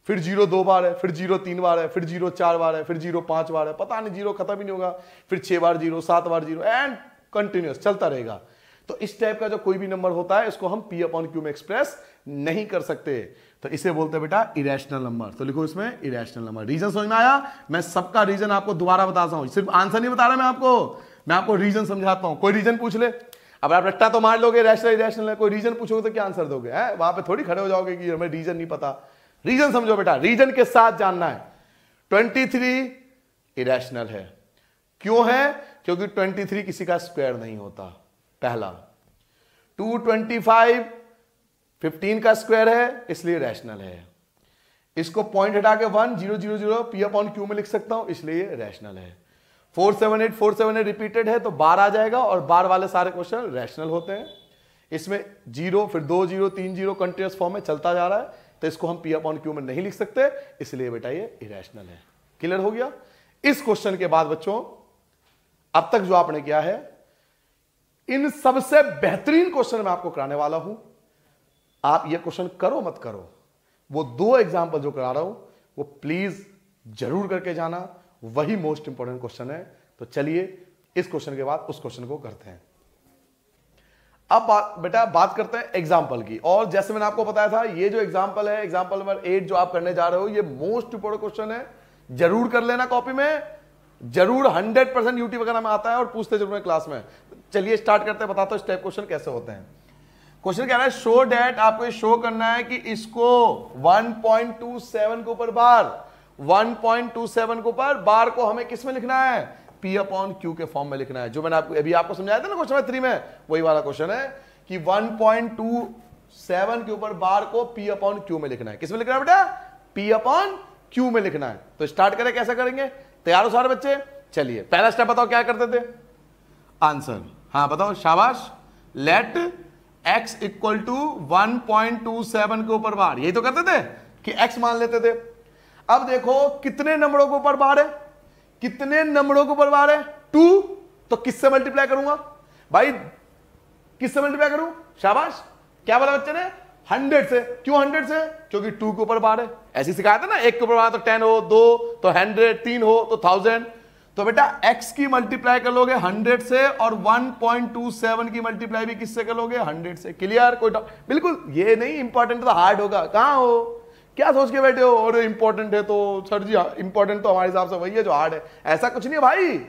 Speaker 1: फिर 0 2 बार है, फिर 0 3 बार है, फिर 0 4 बार है, फिर 0 5 बार है, पता नहीं 0 खत्म ही नहीं होगा, फिर 6 बार 0 7 बार 0 एंड कंटिन्यूअस चलता रहेगा। तो इस टाइप का जो कोई भी नंबर होता है इसको हम पी अपॉन क्यू में एक्सप्रेस नहीं कर सकते, तो इसे बोलते हैं बेटा इरेशनल नंबर। तो लिखो इसमें इरेशनल नंबर। रीजन समझ में आया, मैं सबका रीजन आपको दोबारा बताता हूं, सिर्फ आंसर नहीं बता रहा मैं आपको रीजन समझाता हूं। कोई रीजन पूछ ले, अब आप रट्टा तो मार लोगे रैशनल इरेशनल है, कोई रीजन पूछोगे तो क्या आंसर दोगे, है वहां पे थोड़ी खड़े हो जाओगे कि हमें रीजन नहीं पता। रीजन समझो बेटा, रीजन के साथ जानना है। 23 इरेशनल है, क्यों है, क्योंकि 23 किसी का स्क्वायर नहीं होता, पहला। 225 15 का स्क्वायर है इसलिए रैशनल है। इसको पॉइंट हटा के 1 0 0 0 पी अपॉन क्यू में लिख सकता हूं, इसलिए रैशनल है। 478 रिपीटेड है तो बार आ जाएगा, और बार वाले सारे क्वेश्चन रैशनल होते हैं। इसमें 0 फिर 2 0 3 0 कंटिन्यूअस फॉर्म में चलता जा रहा है, तो इसको हम पी अपॉन क्यू में नहीं लिख सकते, इसलिए बेटा ये इरेशनल है। क्लियर हो गया। इस क्वेश्चन के बाद बच्चों अब तक जो आपने किया है, इन सबसे बेहतरीन क्वेश्चन मैं आपको कराने वाला हूं। आप ये क्वेश्चन करो मत करो, वो 2 एग्जाम्पल जो करा रहा हूं वो प्लीज जरूर करके जाना, वही मोस्ट इंपॉर्टेंट क्वेश्चन है। तो चलिए इस क्वेश्चन के बाद उस क्वेश्चन को करते हैं। अब बेटा बात करते हैं एग्जाम्पल की, और जैसे मैंने आपको बताया था ये जो एग्जाम्पल है, एग्जाम्पल नंबर 8 जो आप करने जा रहे हो, ये मोस्ट इंपॉर्टेंट क्वेश्चन है, जरूर कर लेना कॉपी में, जरूर 100% यूटी वगैरह में आता है और पूछते जरूर क्लास में। चलिए स्टार्ट करते हैं, बताता हूं इस टाइप क्वेश्चन कैसे होते हैं। क्वेश्चन कह रहा है शो डेट, आपको शो करना है कि इसको 1.27 के ऊपर बार, 1.27 के ऊपर बार को हमें किस में लिखना है, पी अपॉन क्यू के फॉर्म में लिखना है। जो मैंने अभी आपको समझाया था ना क्वेश्चन नंबर 3 में, वही वाला क्वेश्चन है कि 1.27 के ऊपर बार को पी अपॉन क्यू में लिखना है। किस में लिखना है बेटा, पी अपॉन क्यू में लिखना है। तो स्टार्ट करें, कैसे करेंगे, तैयार हो सारे बच्चे। चलिए पहला स्टेप बताओ क्या करते थे, आंसर, हाँ बताओ, शाबाश। लेट x इक्वल टू 1.27 के ऊपर बार, यही तो करते थे कि x मान लेते थे। अब देखो कितने नंबरों के ऊपर बार है, कितने नंबरों के ऊपर बार है, 2, तो किससे मल्टीप्लाई करूंगा भाई, किससे मल्टीप्लाई करूं, शाबाश। क्या बोला बच्चे ने, 100 से। क्यों 100 से, क्योंकि 2 के ऊपर बार है, ऐसे सिखाया था ना, 1 के ऊपर बार तो 10 हो, 2 तो 100, 3 हो तो 1000। तो बेटा x की मल्टीप्लाई कर लोगे 100 से, और 1.27 की मल्टीप्लाई भी किससे कर लोगे, 100 से। क्लियर, कोई बिल्कुल ये नहीं इंपॉर्टेंट तो हार्ड होगा, कहां हो, क्या सोच के बैठे हो, और इंपॉर्टेंट है तो सर जी इंपॉर्टेंट तो हमारे हिसाब से वही है जो हार्ड है, ऐसा कुछ नहीं है भाई।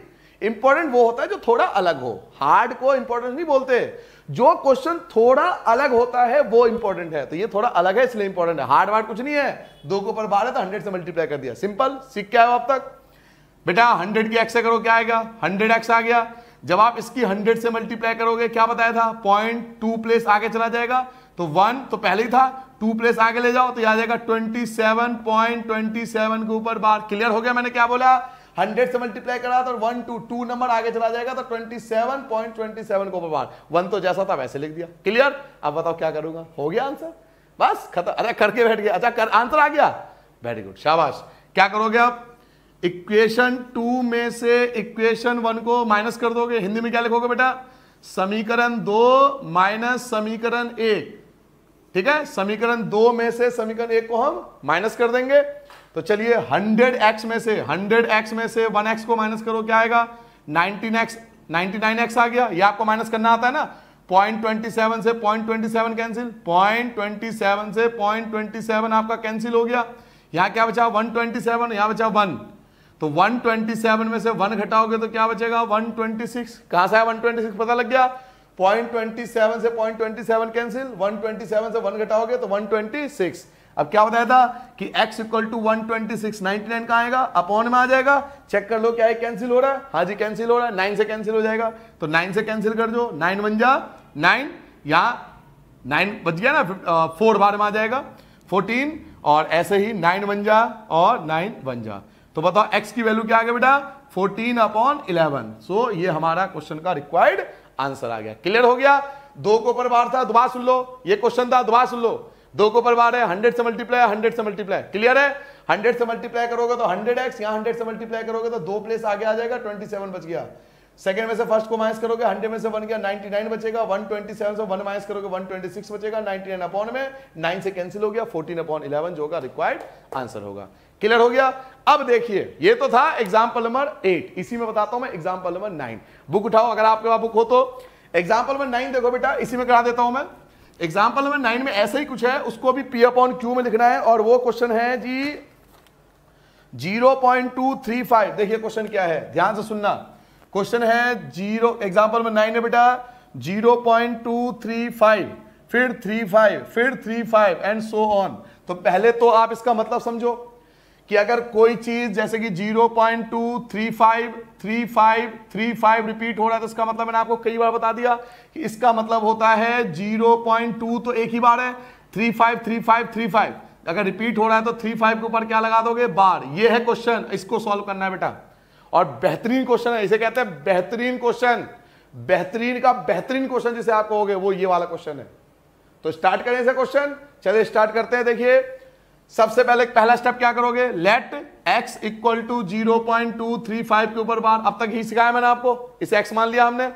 Speaker 1: इंपॉर्टेंट वो होता है जो थोड़ा अलग हो, हार्ड को इंपॉर्टेंट नहीं बोलते, जो क्वेश्चन थोड़ा अलग होता है वो इंपॉर्टेंट है। तो ये थोड़ा अलग है इसलिए इंपॉर्टेंट है, हार्ड वार्ड कुछ नहीं है। 2 के ऊपर बार है तो 100 से मल्टीप्लाई कर दिया, सिंपल। सीख क्या है अब तक बेटा, 100 की x से करो क्या आएगा, 100x आ गया। जब आप इसकी 100 से मल्टीप्लाई करोगे, क्या बताया था, 0.2 प्लेस आगे चला जाएगा, तो 1 तो पहले ही था, 2 प्लेस आगे ले जाओ तो आ जाएगा 27.27 के ऊपर बार। क्लियर हो गया मैंने क्या बोला, 100 से मल्टीप्लाई करा तो 1 2 नंबर आगे चला जाएगा तो 27.27 के ऊपर बार। 1 तो जैसा था वैसे लिख दिया। क्लियर, अब बताओ क्या करूंगा, हो गया आंसर, बस खत्म। अरे करके बैठ गया, अच्छा कर, आंसर आ गया, वेरी गुड, शाबाश। क्या करोगे आप? इक्वेशन 2 में से इक्वेशन 1 को माइनस कर दोगे। हिंदी में क्या लिखोगे बेटा? समीकरण 2 माइनस समीकरण 1। ठीक है, समीकरण 2 में से समीकरण 1 को हम माइनस कर देंगे। तो चलिए 100x में से 1x को माइनस करो, क्या आएगा? 99x आ गया। ये आपको माइनस करना आता है ना। 0.27 से 0.27 कैंसिल, 0.27 से 0.27 आपका कैंसिल हो गया। यहां क्या बचा? 127, यहां बचा 1। तो 127 में से 1 घटाओगे तो क्या बचेगा? 126। कहां से आया 126? पता लग गया। 0.27 से 0.27 कैंसिल, 127 से 1 घटाओगे तो 126। अब क्या बताया था कि x इक्वल टू 126, 99 कहां आएगा? अपॉन में आ जाएगा। चेक कर लो क्या है, कैंसिल हो रहा है? हाँ जी कैंसिल हो रहा है, 9 से कैंसिल हो जाएगा। तो 9 से कैंसिल कर दो, 9 बन जा 9, यहां 9 बच गया ना, 4 बार में आ जाएगा 14, और ऐसे ही 9 बन जा और 9 बन जा। तो बताओ x की वैल्यू क्या आ गया बेटा? 14/11। सो ये हमारा क्वेश्चन का रिक्वायर्ड आंसर आ गया। क्लियर हो गया? 2 को ऊपर बार था, दोबारा सुन लो, ये क्वेश्चन था, दोबारा सुन लो। 2 को ऊपर बार है, 100 से मल्टीप्लाई, 100 से मल्टीप्लाई। क्लियर है? 100 से मल्टीप्लाई करोगे तो 100x, यहां 100 से मल्टीप्लाई करोगे तो 2 प्लेस आगे आ जाएगा, 27 बच गया। सेकंड में से फर्स्ट को माइनस करोगे, 100 में से 1 गया, 99 बचेगा। 127 से 1 माइनस करोगे, 126 बचेगा। 99 अपॉन में 9 से कैंसिल हो गया, 14/11 जो का रिक्वायर्ड आंसर होगा। क्लियर हो गया? अब देखिए, ये तो था एग्जांपल नंबर 8। इसी में बताता हूं मैं एग्जांपल नंबर 9। बुक उठाओ अगर आपके पास बुक हो तो। एग्जांपल नंबर 9 देखो बेटा, इसी में करा देता हूं मैं। एग्जांपल नंबर 9 में ऐसा ही कुछ है, उसको भी P/Q में लिखना है, और वो क्वेश्चन है जी 0.235। देखिए क्वेश्चन क्या है, ध्यान से सुनना। क्वेश्चन है 0, एग्जांपल नंबर 9 है बेटा 0.235, फिर 35, फिर 35 एंड सो ऑन। तो पहले तो आप इसका मतलब समझो कि अगर कोई चीज जैसे कि 0.235 रिपीट हो रहा है तो इसका मतलब मैंने आपको कई बार बता दिया कि इसका मतलब होता है 0.2 तो एक ही बार है, 35 अगर रिपीट हो रहा है तो 35 के ऊपर क्या लगा दोगे? बार। ये है क्वेश्चन, इसको सॉल्व करना है बेटा, और बेहतरीन क्वेश्चन है, इसे कहते हैं बेहतरीन क्वेश्चन। बेहतरीन का बेहतरीन क्वेश्चन जिसे आप कहोगे वो ये वाला क्वेश्चन है। तो स्टार्ट करें इसे क्वेश्चन, चलिए स्टार्ट करते हैं। देखिए सबसे पहले पहला स्टेप क्या करोगे? लेट x इक्वल टू 0.235 के ऊपर बार। अब तक ही सिखाया मैंने आपको, इसे x मान लिया हमने।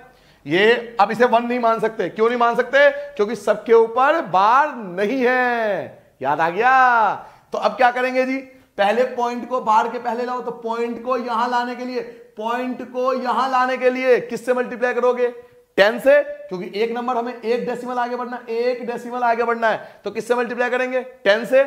Speaker 1: ये अब इसे 1 नहीं मान सकते। क्यों नहीं मान सकते? क्योंकि सबके ऊपर बार नहीं है। याद आ गया? तो अब क्या करेंगे जी? पहले पॉइंट को बार के पहले लाओ। तो पॉइंट को यहां लाने के लिए किससे मल्टीप्लाई करोगे? 10 से, क्योंकि एक नंबर हमें एक डेसिमल आगे बढ़ना है, तो किससे मल्टीप्लाई करेंगे? 10 से।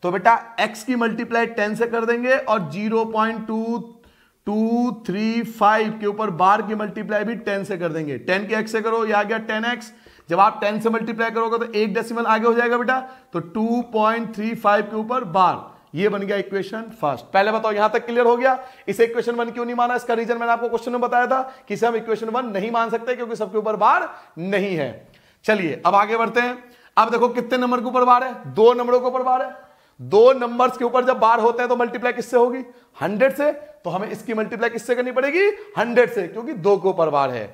Speaker 1: तो बेटा x की मल्टीप्लाई 10 से कर देंगे, और 0.235 के ऊपर बार की मल्टीप्लाई भी 10 से कर देंगे। 10 के x से करो, यह आ गया 10x। जब आप 10 से मल्टीप्लाई करोगे तो एक डेसिमल आगे हो जाएगा बेटा, तो 2.35 के ऊपर बार। ये बन गया इक्वेशन फर्स्ट। पहले बताओ यहां तक क्लियर हो गया? इसे इक्वेशन 1 क्यों नहीं माना? इसका रीजन मैंने आपको क्वेश्चन में बताया था कि इसे हम इक्वेशन 1 नहीं मान सकते क्योंकि सबके ऊपर बार नहीं है। चलिए अब आगे बढ़ते हैं। अब देखो कितने नंबर के ऊपर बार है? 2 नंबरों के ऊपर बार है। 2 नंबर्स के ऊपर जब बार होते हैं तो मल्टीप्लाई किससे होगी? 100 से। तो हमें इसकी मल्टीप्लाई किससे करनी पड़ेगी? 100 से, क्योंकि 2 के ऊपर बार है।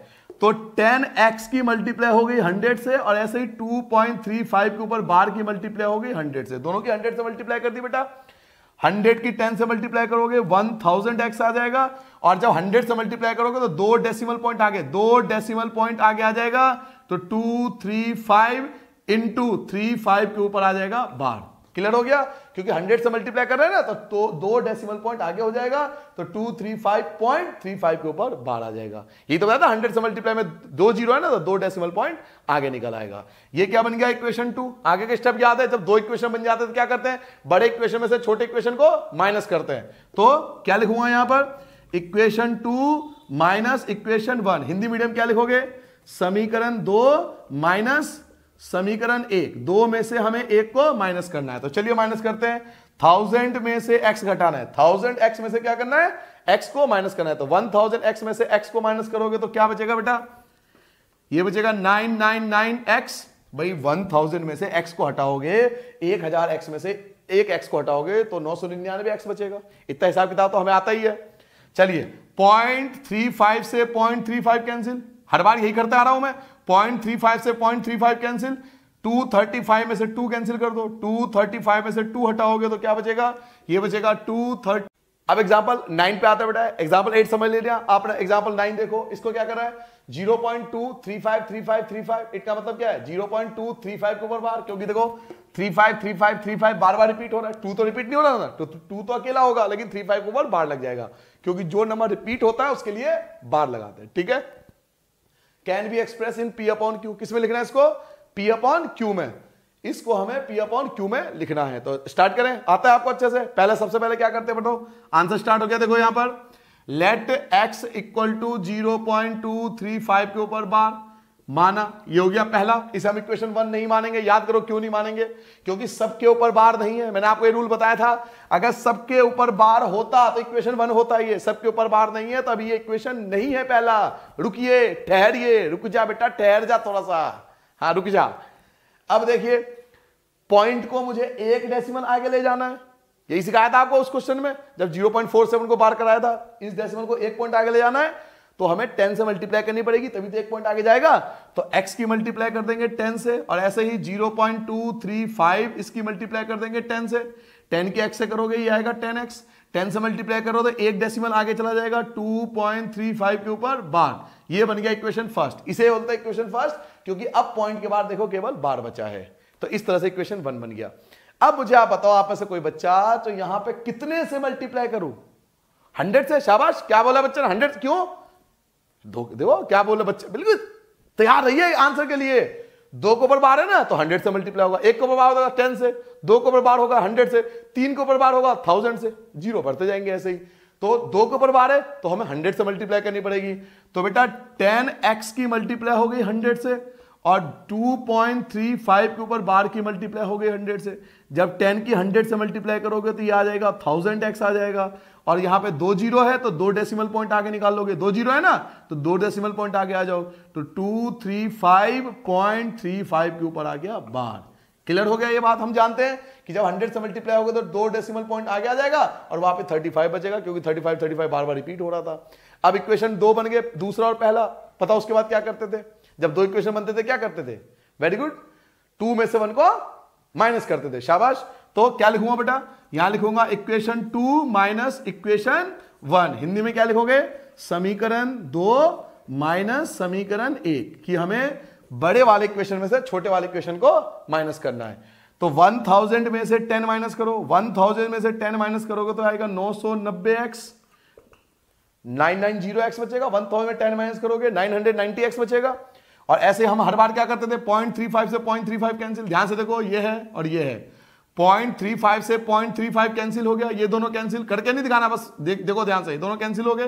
Speaker 1: तो 10x की मल्टीप्लाई हो गई 100 से, और ऐसे ही 2.35 के ऊपर बार की मल्टीप्लाई हो गई 100 से। दोनों की 100 से मल्टीप्लाई कर दी बेटा। 100 की 10 से मल्टीप्लाई करोगे 1000x आ जाएगा, और जब 100 से मल्टीप्लाई करोगे तो 2 डेसिमल पॉइंट आगे, 2 डेसिमल पॉइंट आगे आ जाएगा। तो 235 इंटू 35 के ऊपर आ जाएगा बार। क्लियर हो गया? क्योंकि 100 से मल्टीप्लाई कर रहे हैं ना, तो 2 डेसिमल पॉइंट आगे हो जाएगा, तो 235.35 के ऊपर बार आ जाएगा। ये तो बताया था 100 से मल्टीप्लाई में 2 जीरो है ना, तो 2 डेसिमल पॉइंट आगे निकल आएगा। ये क्या बन गया? इक्वेशन 2। आगे के स्टेप याद है? जब 2 इक्वेशन बन जाते हैं तो क्या करते हैं? बड़े इक्वेशन में से छोटे इक्वेशन को माइनस करते हैं। तो क्या लिखूंगा यहां पर? Equation 2 minus equation 1। Hindi medium क्या लिखोगे? समीकरण 2 माइनस समीकरण 1। 2 में से हमें 1 को माइनस करना है, तो चलिए माइनस करते हैं। 1000 में से x घटाना है, 1000x में से क्या करना है? x को माइनस करना है। तो 1000x में से x को माइनस करोगे तो क्या बचेगा बेटा? ये बचेगा 999x। भाई 1000 में से x को हटाओगे, 1000x में से 1x को हटाओगे तो 999x बचेगा। इतना हिसाब किताब तो हमें आता ही है। चलिए 0.35 से 0.35 कैंसिल, हर बार यही करते आ रहा हूं मैं। 0.35 से 0.35 कैंसिल, 235 में से 2 कैंसिल कर दो, 235 में से 2 हटाओगे तो क्या बचेगा, ये बचेगा 230। अब एग्जांपल 9 पे आता है बेटा, एग्जांपल 8 समझ ले लिया आपने, एग्जांपल 9 देखो, इसको क्या कर रहा है 0.2353535, इसका मतलब क्या है 0.235 के ऊपर बार, क्योंकि देखो 353535 बार बार रिपीट हो रहा है, 2 तो रिपीट नहीं हो रहा ना, तो 2 तो अकेला होगा, लेकिन 35 के ऊपर बार लग जाएगा, क्योंकि जो नंबर रिपीट होता है उसके लिए बार लगाते हैं, ठीक है। Can be express in P upon Q, किस में लिखना है इसको, P अपॉन Q में, इसको हमें P अपॉन Q में लिखना है। तो स्टार्ट करें, आता है आपको अच्छे से, पहले सबसे पहले क्या करते हैं बताओ, आंसर स्टार्ट हो गया, देखो यहां पर लेट x इक्वल टू 0.235 के ऊपर बार माना, ये हो गया पहला, इसे हम इक्वेशन 1 नहीं मानेंगे, याद करो क्यों नहीं मानेंगे, क्योंकि सबके ऊपर बार नहीं है, मैंने आपको ये रूल बताया था, अगर सबके ऊपर बार होता तो इक्वेशन 1 होता, ये सबके ऊपर बार नहीं है, तब ये इक्वेशन नहीं है पहला। रुकिए, ठहरिए, रुक जा बेटा, ठहर जा थोड़ा सा, हाँ रुक जा। अब देखिए पॉइंट को मुझे एक डेसिमल आगे ले जाना है, यही सिखाया था आपको उस क्वेश्चन में, जब 0.47 को बार कराया था, इस डेसिमल को एक पॉइंट आगे ले जाना है तो हमें 10 से मल्टीप्लाई करनी पड़ेगी, तभी तो एक पॉइंट आगे जाएगा, तो x की मल्टीप्लाई कर देंगे 10 से, और ऐसे ही 0.235 इसकी मल्टीप्लाई कर देंगे 10 से, 10 की x से करोगे ये आएगा 10x, 10 से मल्टीप्लाई करो तो एक डेसिमल आगे चला जाएगा 2.35 के ऊपर बार, ये बन गया इक्वेशन फर्स्ट, इसे बोलते हैं इक्वेशन फर्स्ट, क्योंकि अब पॉइंट के बाद देखो केवल बार बचा है, तो इस तरह से इक्वेशन 1 बन गया। अब मुझे आप बताओ, आप में से कोई बच्चा, तो यहां पे कितने से मल्टीप्लाई करूं, 100 से, शाबाश, क्या बोला बच्चा, 100, क्यों, देखो क्या बोला बच्चा, बिल्कुल तैयार रहिए आंसर के लिए, 2 के ऊपर बार है ना तो 100 से मल्टीप्लाई होगा, 1 के ऊपर बार होगा 10 से, 2 के ऊपर बार होगा 100 से, 3 के ऊपर बार होगा 1000 से, जीरो बढ़ते जाएंगे ऐसे ही, तो 2 के ऊपर बार है तो हमें 100 से मल्टीप्लाई करनी पड़ेगी, तो बेटा 10x की मल्टीप्लाई हो गई 100 से, और 2.35 के ऊपर बार की मल्टीप्लाई हो गई 100 से, जब 10 की 100 से मल्टीप्लाई करोगे तो ये आ जाएगा 1000x आ जाएगा, और यहां पे 2 जीरो है तो 2 डेसिमल पॉइंट आगे निकाल लोगे, 2 जीरो है ना तो 2 डेसिमल पॉइंट आगे आ जाओ, तो 235.35 के ऊपर आ गया बार। क्लियर हो गया ये बात, हम जानते हैं कि जब 100 से मल्टीप्लाई होगा तो 2 डेसिमल पॉइंट आगे आ जाएगा और वहां पे 35 बचेगा, क्योंकि 35 बार बार रिपीट हो रहा था। अब इक्वेशन 2 बन गए, दूसरा और पहला, पता उसके बाद क्या करते थे, जब 2 इक्वेशन बनते थे क्या करते थे, वेरी गुड, 2 में से 1 को माइनस करते थे, शाबाश। तो क्या लिखूंगा बेटा, यहां लिखूंगा इक्वेशन 2 माइनस इक्वेशन 1, हिंदी में क्या लिखोगे, समीकरण 2 माइनस समीकरण 1, कि हमें बड़े वाले इक्वेशन में से छोटे वाले इक्वेशन को माइनस करना है। तो 1000 में से 10 माइनस करो, 1000 में से 10 माइनस करोगे तो आएगा 990x, 990x बचेगा, 1000 में 10 माइनस करोगे 990x बचेगा। और ऐसे हम हर बार क्या करते थे, 0.35 से 0.35 कैंसिल, ध्यान से देखो ये है और ये है, 0.35 से 0.35 कैंसिल हो गया, ये दोनों कैंसिल करके नहीं दिखाना, बस देखो ध्यान से, ये दोनों कैंसिल हो गए।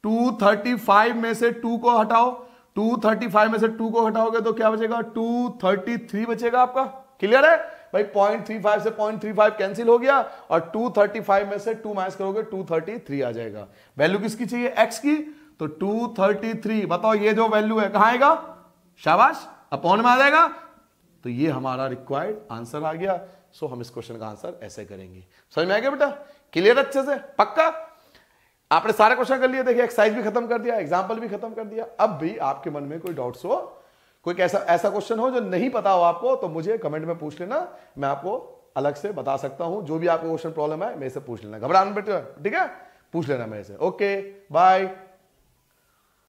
Speaker 1: 235 में से 2 को हटाओ, 235 में से 2 को हटाओगे तो क्या बचेगा, 233 बचेगा आपका। क्लियर है भाई, 0.35 से 0.35 कैंसिल हो गया और 235 में से 2 माइनस करोगे 233 आ जाएगा। वैल्यू किसकी चाहिए, x की, तो 233। बताओ ये जो वैल्यू है कहां आएगा, शाबाश, अपॉन में आ जाएगा, तो ये हमारा रिक्वायर्ड आंसर आ गया। सो हम इस क्वेश्चन का आंसर ऐसे करेंगे। समझ में आ गया बेटा, क्लियर अच्छे से, पक्का। आपने सारे क्वेश्चन कर लिए, देखिए एक्सरसाइज भी खत्म कर दिया, एग्जाम्पल भी खत्म कर दिया। अब भी आपके मन में कोई डाउट्स हो, कोई ऐसा क्वेश्चन हो जो नहीं पता हो आपको, तो मुझे कमेंट में पूछ लेना, मैं आपको अलग से बता सकता हूं। जो भी आपको क्वेश्चन प्रॉब्लम है मेरे से पूछ लेना, घबराना बेटे, ठीक है, पूछ लेना मेरे से। Okay bye.